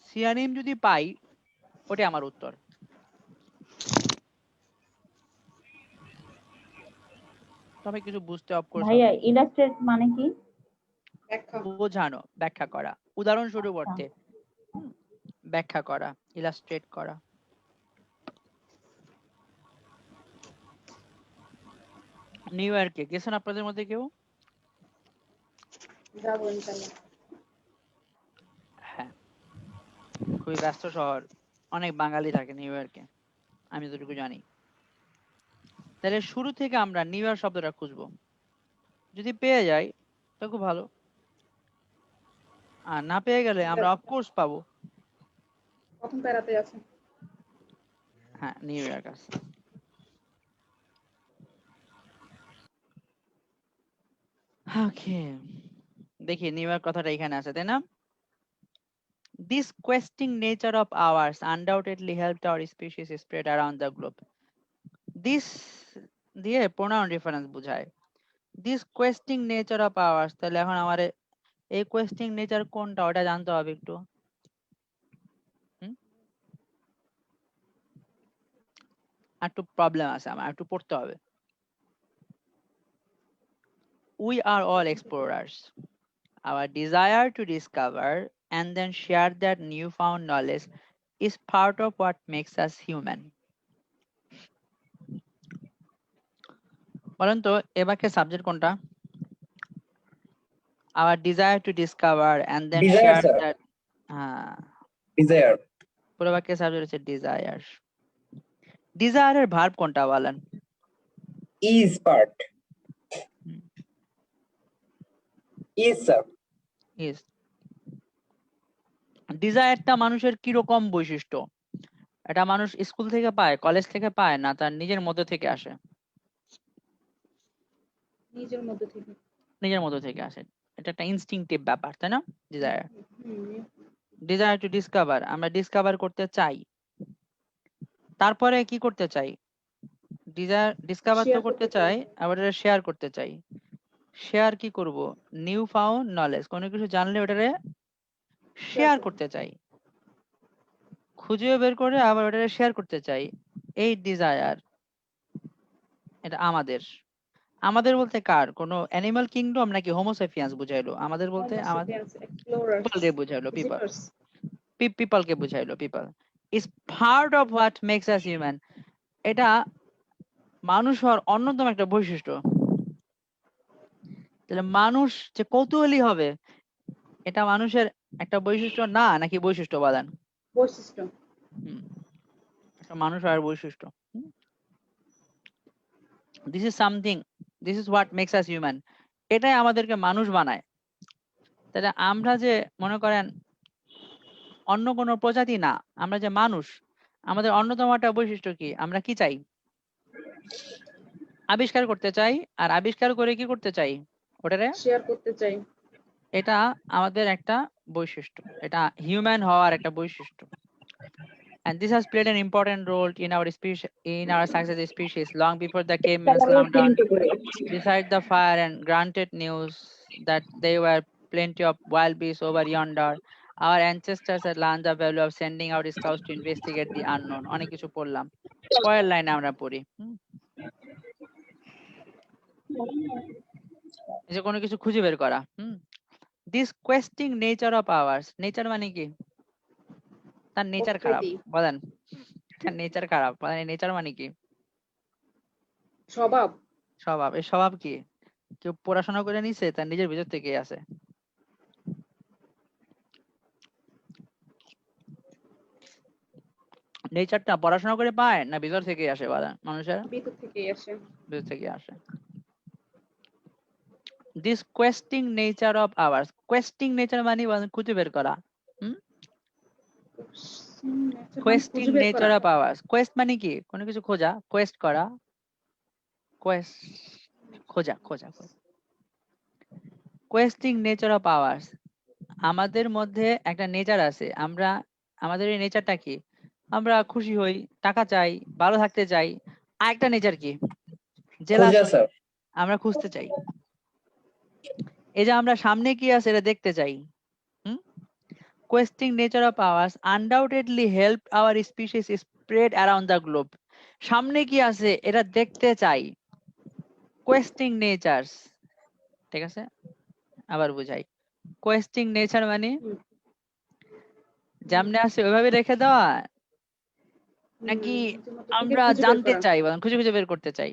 সিনোনিম যদি পাই, ওটাই আমার উত্তর। তবে কিছু বুঝতে অফ কোর্স ভাইয়া ইলাস্ট্রেট মানে কি? ব্যাখ্যা। বোঝানো, ব্যাখ্যা করা, উদাহরণস্বরূপ অর্থে ব্যাখ্যা করা, ইলাস্ট্রেট করা। নিউ ইয়র্কে গেছেন আপনাদের মধ্যে কেউ? যাবো ইনশাআল্লাহ। হ্যাঁ, খুবই ব্যস্ত শহর, অনেক বাঙালি থাকে নিউ ইয়র্কে, আমি যতটুকু জানি। তাহলে শুরু থেকে আমরা নিউ ইয়র্ক শব্দটা খুঁজবো, যদি পেয়ে যাই তো খুব ভালো, আর না পেয়ে গেলে আমরা অফকোর্স পাবো। প্রথম প্যারাতে আছে। হ্যাঁ, নিউ ইয়র্ক আছে। ওকে, দেখি নিউ ইয়র্ক কথাটা এখানে আছে, তাই না? This questing nature of ours undoubtedly helped our species spread around the globe. This দিয়ে pronoun reference বোঝায়। This questing nature of ours, তাহলে এখন আমার এই questing nature কোনটা ওটা জানতে হবে একটু। একটু প্রবলেম আছে আমার, একটু পড়তে হবে। We are all explorers. Our desire to discover and then share that newfound knowledge is part of what makes us human. বলেন তো এ বাক্যের সাবজেক্ট কোনটা? Our desire to discover and then Desire, share sir. that. হ্যাঁ, Desire. পুরো বাক্যের সাবজেক্ট হচ্ছে ডিজায়ার। ডিজায়ারের ভার্ব কোনটা বলেন? Is part. Is, sir. Is. ডিজায়ারটা মানুষের কিরকম বৈশিষ্ট্য? এটা মানুষ স্কুল থেকে পায়, কলেজ থেকে পায়, না তার নিজের মধ্যে থেকে আসে? নিজের মধ্যে থেকে। নিজের মধ্যে থেকে আসে। এটা একটা ইনস্টিংটিভ ব্যাপার, তাই না? Desire hmm, desire to discover, আমরা ডিসকভার করতে চাই। তারপরে কি করতে চাই? ডিজায়ার ডিসকভার তো Share করতে করতে চাই। চাই, আবার এটা শেয়ার করতে চাই। শেয়ার কি করব? নিউ ফাউন্ড নলেজ, কোনো কিছু জানলে ওটারে শেয়ার করতে চাই, খুঁজে বের করে আবার ওটারে শেয়ার করতে চাই। এই ডিজায়ার, এটা আমাদের। আমাদের বলতে কার? কোনো অ্যানিমাল কিংডম নাকি হোমোসেপিয়ান্স বুঝাইলো? আমাদের বলতে Homo আমাদের sapiens, explorers, পিপলকে বুঝাইলো, পিপল visitors. পিপলকে বুঝাইলো, people is part of what makes us human. এটা মানুষ হওয়ার অন্যতম একটা বৈশিষ্ট্য। তাহলে মানুষ যে কৌতূহলী হবে, এটা মানুষের একটা বৈশিষ্ট্য না, নাকি বৈশিষ্ট্য বাদান? বৈশিষ্ট্য। একটা মানুষ হওয়ার বৈশিষ্ট্য। This is something, this is what makes us human. এটাই আমাদেরকে মানুষ বানায়। তাহলে আমরা যে মনে করেন অন্য কোনো প্রজাতি না, আমরা যে মানুষ, আমাদের অন্যতম একটা বৈশিষ্ট্য কি? আমরা কি চাই? আবিষ্কার করতে চাই, আর আবিষ্কার করে কি করতে চাই? ওটারে, শেয়ার করতে চাই। এটা আমাদের একটা বৈশিষ্ট্য, এটা হিউম্যান হওয়ার একটা বৈশিষ্ট্য। And this has played an important role in our species, in our success as species, long before the cavemen slumped down beside the fire and granted news that there were plenty of wild beasts over yonder. Our ancestors had learned the value of sending out scouts to investigate the unknown. অনেক কিছু পড়লাম, পরের লাইনে আমরা পড়ি। এই যে কোনো কিছু খুঁজে বের করা। This questing nature of ours, nature মানে কি? তার নেচার খারাপ, প্রকৃতি। বলেন। তার নেচার খারাপ, বলেন। নেচার মানে কি? স্বভাব। স্বভাব। এই স্বভাব কি? কেউ পড়াশোনা করে নিছে, তার নিজের ভিতর থেকে আছে। নেচারটা পড়াশোনা করে পায় না ভিতর থেকে আসে? বলেন। মানুষের ভিতর থেকেই আসে। ভিতর থেকে আসে। This questing nature of ours, questing nature মানে বলেন খুঁজে বের করা। Questing nature of ours, quest মানে কি? কোনো কিছু খোঁজা, কোয়েস্ট করা, কোয়েস্ট খোঁজা, খোঁজা। কোয়েস্টিং নেচার অফ আওয়ার্স, আমাদের মধ্যে একটা নেচার আছে। আমরা, আমাদের এই নেচারটা কি? আমরা খুশি হই, টাকা চাই, ভালো থাকতে চাই। আরেকটা নেচার কি? জেলাস, আমরা খুঁজতে চাই। এই যে আমরা সামনে কি আছে এটা দেখতে চাই। Questing nature of ours undoubtedly helped our species spread around the globe. সামনে কি আছে এটা দেখতে চাই। Questing natures, ঠিক আছে? আবার বুঝাই। Questing nature মানে যেমনে আছে ওইভাবে রেখে দেওয়া, নাকি আমরা জানতে চাই, খুঁজে খুঁজে বের করতে চাই?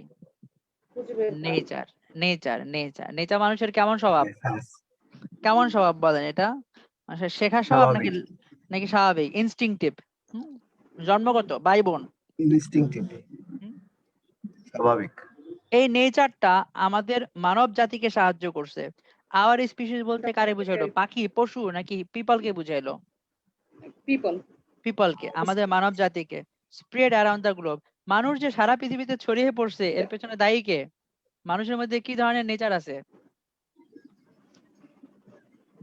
নেচার, নেচার, নেচার, নেচার মানুষের কেমন স্বভাব? কেমন স্বভাব বলেন এটা? মানুষের শেখার স্বভাব নাকি নাকি স্বাভাবিক, ইনস্টিংটিভ, জন্মগত, ভাই বোন? ইনস্টিংক্টিভ, স্বাভাবিক। এই নেচারটা আমাদের মানব জাতিকে সাহায্য করছে। আওয়ার স্পিসিস বলতে কারে বুঝাইলো? পাখি, পশু, নাকি পিপলকে বুঝাইলো? পিপল। পিপলকে, আমাদের মানব জাতিকে। স্প্রেড অ্যারাউন্ড দ্য গ্লোব, মানুষ যে সারা পৃথিবীতে ছড়িয়ে পড়ছে এর পেছনে দায়ী কে? মানুষের মধ্যে কি ধরনের নেচার আছে?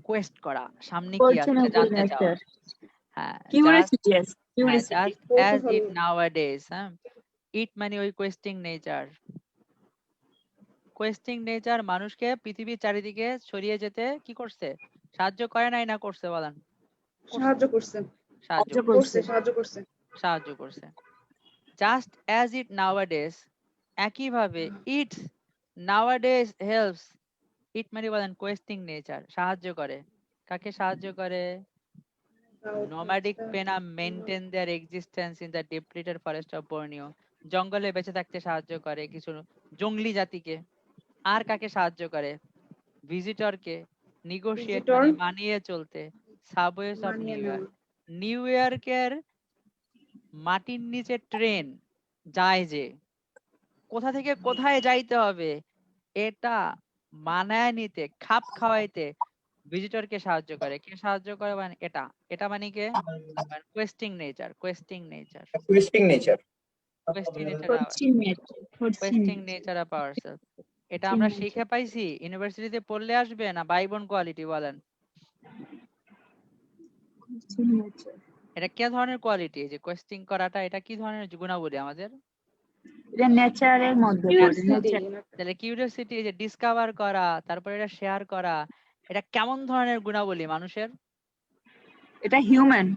কোয়েস্ট করা, সামনে কি আছে এটা জানতে চাও। হ্যাঁ, just as it nowadays, ইট মানে ওই কোয়েস্টিং নেচার। কোয়েস্টিং নেচার মানুষকে পৃথিবীর চারিদিকে ছড়িয়ে যেতে কি করছে? সাহায্য করে নাই না করছে? বলেন। সাহায্য করছে। সাহায্য করছে, সাহায্য করছে। সাহায্য করছে। জাস্ট অ্যাজ ইট নাওয়াডেজ, একইভাবে ইট নাওয়াডেজ হেল্পস, ইট মানে বলেন কোয়েস্টিং নেচার, সাহায্য করে। কাকে সাহায্য করে? Nomadic Penan maintain their existence in the depleted forest of Borneo, জঙ্গলে বেঁচে থাকতে সাহায্য করে কিছু জঙ্গলি জাতিকে। আর কাকে সাহায্য করে? ভিজিটরকে। নিগোশিয়েট মানে মানিয়ে চলতে। সাবওয়েজ অফ নিউ ইয়র্ক, নিউ ইয়র্কের মাটির নিচে ট্রেন যায় যে কোথা থেকে কোথায় যাইতে হবে এটা মানায় নিতে, খাপ খাওয়াইতে ভিজিটরকে সাহায্য করে। কে সাহায্য করে? মানে এটা, এটা মানে কে? Questing nature, questing nature, twisting nature. Questing nature, questing nature of ourself. এটা আমরা শিখে পাইছি, ইউনিভার্সিটিতে পড়লে আসবে না বাইবন কোয়ালিটি বলেন? এটা কি ধরনের কোয়ালিটি? যে কোয়েশ্চেন করাটা, এটা কি ধরনের গুণাবলী আমাদের? এটা নেচারের মধ্যে পড়ে, nature। তাহলে কিউরিওসিটি, যে ডিসকভার করা, তারপর এটা শেয়ার করা, এটা কেমন ধরনের গুণাবলী মানুষের? এটা হিউম্যান,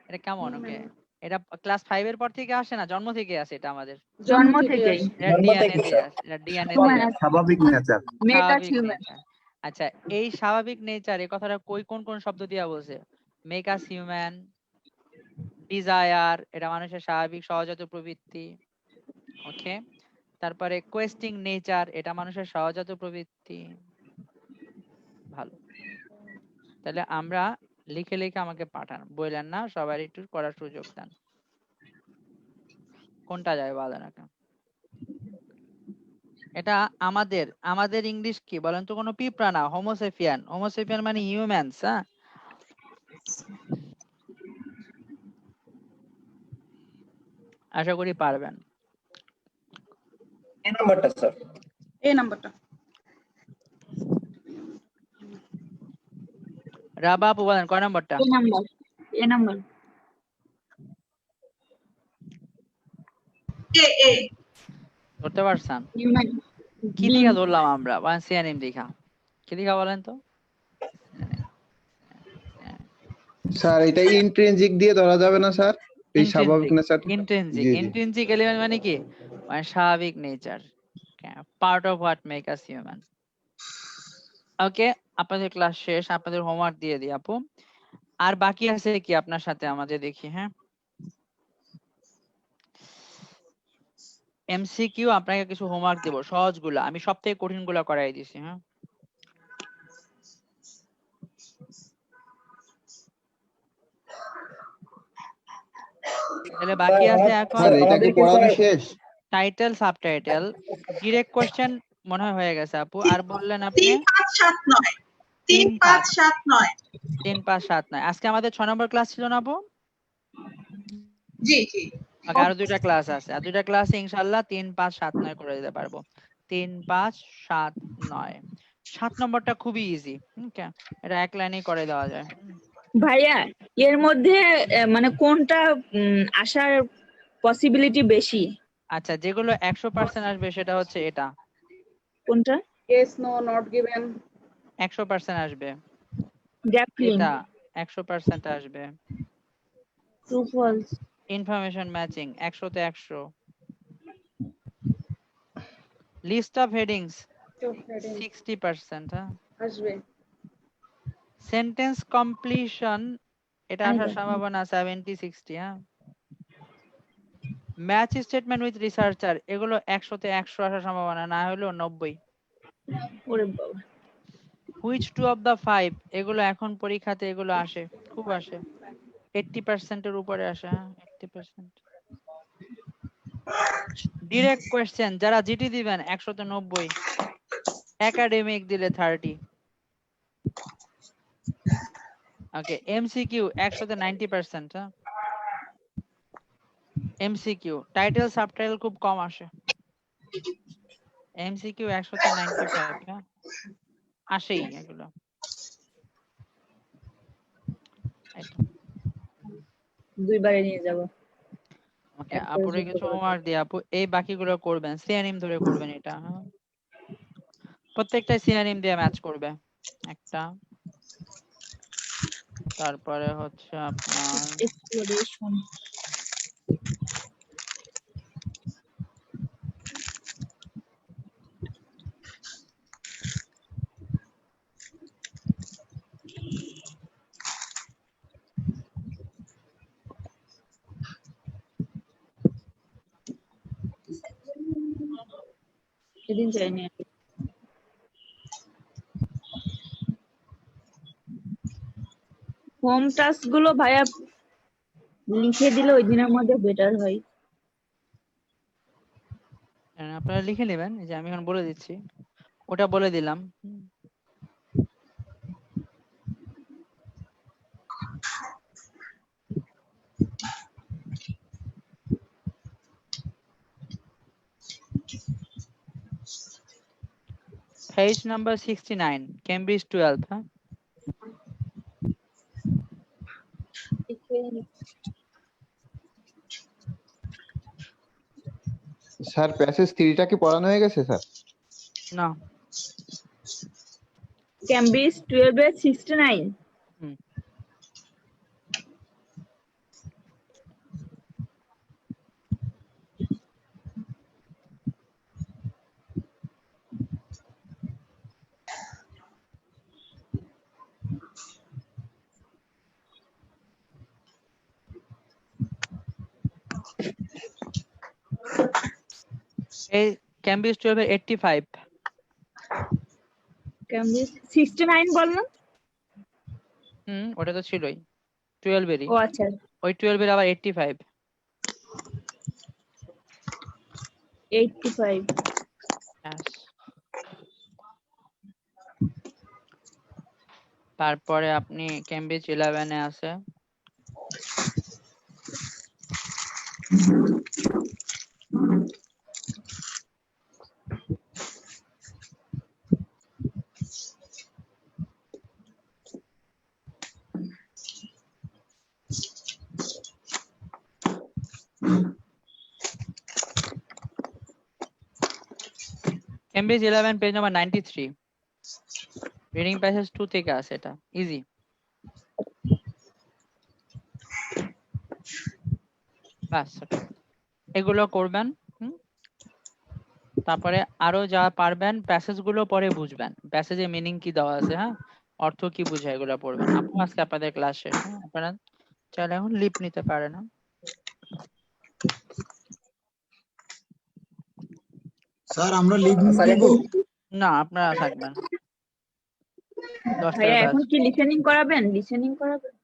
এটা কেমন? ওকে, এটা ক্লাস 5 এর পর থেকে আসে না, জন্ম থেকে আসে এটা আমাদের? জন্ম থেকেই। এটা জন্ম ডিএনএ থেকে, তে স্যার। আসে, এটা ডিএনএ তে Human আসে। স্বাভাবিক নেচার। মেক আস স্বাভাবিক হিউম্যান। নেচার। আচ্ছা, এই স্বাভাবিক নেচার এই কথাটা কোন কোন শব্দ দিয়া বলছে? মেক আস হিউম্যান, ডিজায়ার, এটা মানুষের স্বাভাবিক সহজাত প্রবৃত্তি। ওকে, তারপরে কোয়েস্টিং নেচার, এটা মানুষের সহজাত প্রবৃত্তি। ভালো, তাহলে আমরা লিখে লিখে আমাকে পাঠান, বললেন না, সবার একটু করার সুযোগ দেন। কোনটা যায় বলেন না? এটা আমাদের আমাদের ইংলিশ কি বলেন তো? কোনো পিঁপড়া না, হোমোসেপিয়ান। হোমোসেপিয়ান মানে হিউম্যানস। হ্যাঁ, আশা করি পারবেন। এই নাম্বারটা স্যার। এই নাম্বারটা। রাবা আপু বলেন কয় নম্বরটা? এ নাম্বার। এ ধরতে পারছেন? হিউম্যান। কি লিখা ধরলাম আমরা? ওয়ান সিয়ানিম লিখা। কি লিখা বলেন তো? স্যার এটা ইন্ট্রিনজিক দিয়ে ধরা যাবে না স্যার? এই স্বাভাবিক নেচার। ইন্ট্রিনজিক। জি, জি। ইন্ট্রিনজিক এলিমেন্ট মানে কি? মানে স্বাভাবিক nature, part of what make us human. Okay, আপনাদের ক্লাস শেষ, আপনাদের হোমওয়ার্ক দিয়ে দিই আপু। আর বাকি আছে কি আপনার সাথে আমাদের? দেখি। হ্যাঁ, এমসিকিউ আপনাকে কিছু হোমওয়ার্ক দেব, সহজগুলো। আমি সবথেকে কঠিনগুলো করাই দিছি। হ্যাঁ, তাহলে বাকি আছে এখন স্যার এটা কি পড়ানো শেষ? টাইটেল, সাবটাইটেল, ডিরেক্ট কোশ্চেন মনে হয় হয়ে গেছে আপু। আর বললেন আপনি 3 5 7 9 3 5 7 9 3 5 7 9। আজকে আমাদের 6 নম্বর ক্লাস ছিল না আপু? জি জি ওকে, আরো 2টা ক্লাস আছে, আর 2টা ক্লাসে ইনশাআল্লাহ 3 5 7 9 করে দিতে পারবো। 3 5 7 9। 7 নম্বরটা খুবই ইজি। ওকে, এটা এক লাইনেই করে দেওয়া যায়। ভাইয়া এর মধ্যে মানে কোনটা আসার পসিবিলিটি বেশি? আচ্ছা, যেগুলো 100% আসবে সেটা হচ্ছে এটা। কোনটা? Yes, no, not given. 100% আসবে গ্যাপলিং, এটা, 100% আসবে। ট্রু ফলস, ইনফরমেশন ম্যাচিং 100 তে 100। List of headings Two heading. 60%। হ্যাঁ, আসবে। সেন্টেন্স কমপ্লিশন এটা আসার সম্ভাবনা 70 60। হ্যাঁ, ম্যাচ স্টেটমেন্ট উইথ রিসার্চার এগুলো 100 তে 100 আসার সম্ভাবনা, না হলেও 90। ওরে বাবা। হুইচ টু অফ দা 5 এগুলো এখন পরীক্ষাতে এগুলো আসে, খুব আসে, 80% এর উপরে আসে। হ্যাঁ, 80%। ডিরেক্ট কোশ্চেন যারা জিটি দিবেন 100 তে 90, একাডেমিক দিলে 30। ওকে, এমসিকিউ 100 তে 90%। হ্যাঁ, এমসিকিউ টাইটেল সাবটাইটেল খুব কম আসে। এমসিকিউ 100 তে 95। হ্যাঁ, আসেই এগুলো। দুইবারে নিয়ে যাব। ওকে, আপুরে কিছু হোমওয়ার্ক দিয়ে আপু এই বাকিগুলো করবেন, সিনোনিম ধরে করবেন এটা। হ্যাঁ, প্রত্যেকটা সিনোনিম দিয়ে ম্যাচ করবে একটা। তারপরে হচ্ছে আপনার এক্সপ্লোরেশন, সেদিন যাইনি। হোম টাস্ক গুলো ভাইয়া লিখে দিলে ওই দিনের মধ্যে বেটার হয়। আপনারা লিখে নেবেন, এই যে আমি এখন বলে দিচ্ছি, ওটা বলে দিলাম। Page number 69, Cambridge 12, huh? Sir passage 3টা কি পড়ানো হয়ে গেছে স্যার? No. ক্যামব্রিজ 12 এর 69। হুম। এই Cambridge 12 এর 85। ক্যামব্রিজ 69 বললাম। ওটা তো ছিলই 12 এরই। ও আচ্ছা, ওই 12 এর আবার 85। 85। Yes. তারপরে আপনি Cambridge 11 এ আছে Cambridge 11 page number 93, reading passage 2 থেকে আছে, এটা ইজি। বাস এগুলো করবেন। তারপরে আরো যা পারবেন প্যাসেজ গুলো পরে বুঝবেন, প্যাসেজে মিনিং কি দেওয়া আছে, হ্যাঁ, অর্থ কি বোঝায়, এগুলো পড়বেন। আপু আজকে আপনাদের ক্লাস শেষ, হ্যাঁ, আপনারা চাইলে এখন লিভ নিতে পারেন। স্যার আমরা লিভ নিব? না, আপনারা থাকবেন। 10 ভাইয়া টাকা এখন কি লিসেনিং করাবেন? লিসেনিং করাবেন?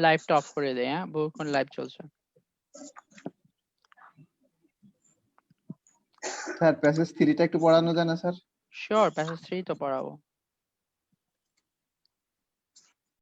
লাইভটা অফ করে দেয়, হ্যাঁ, বহুক্ষণ লাইভ চলছে। স্যার প্যাসেজ 3টা একটু পড়ানো যায় না স্যার? শিওর, প্যাসেজ 3 তো পড়াবো।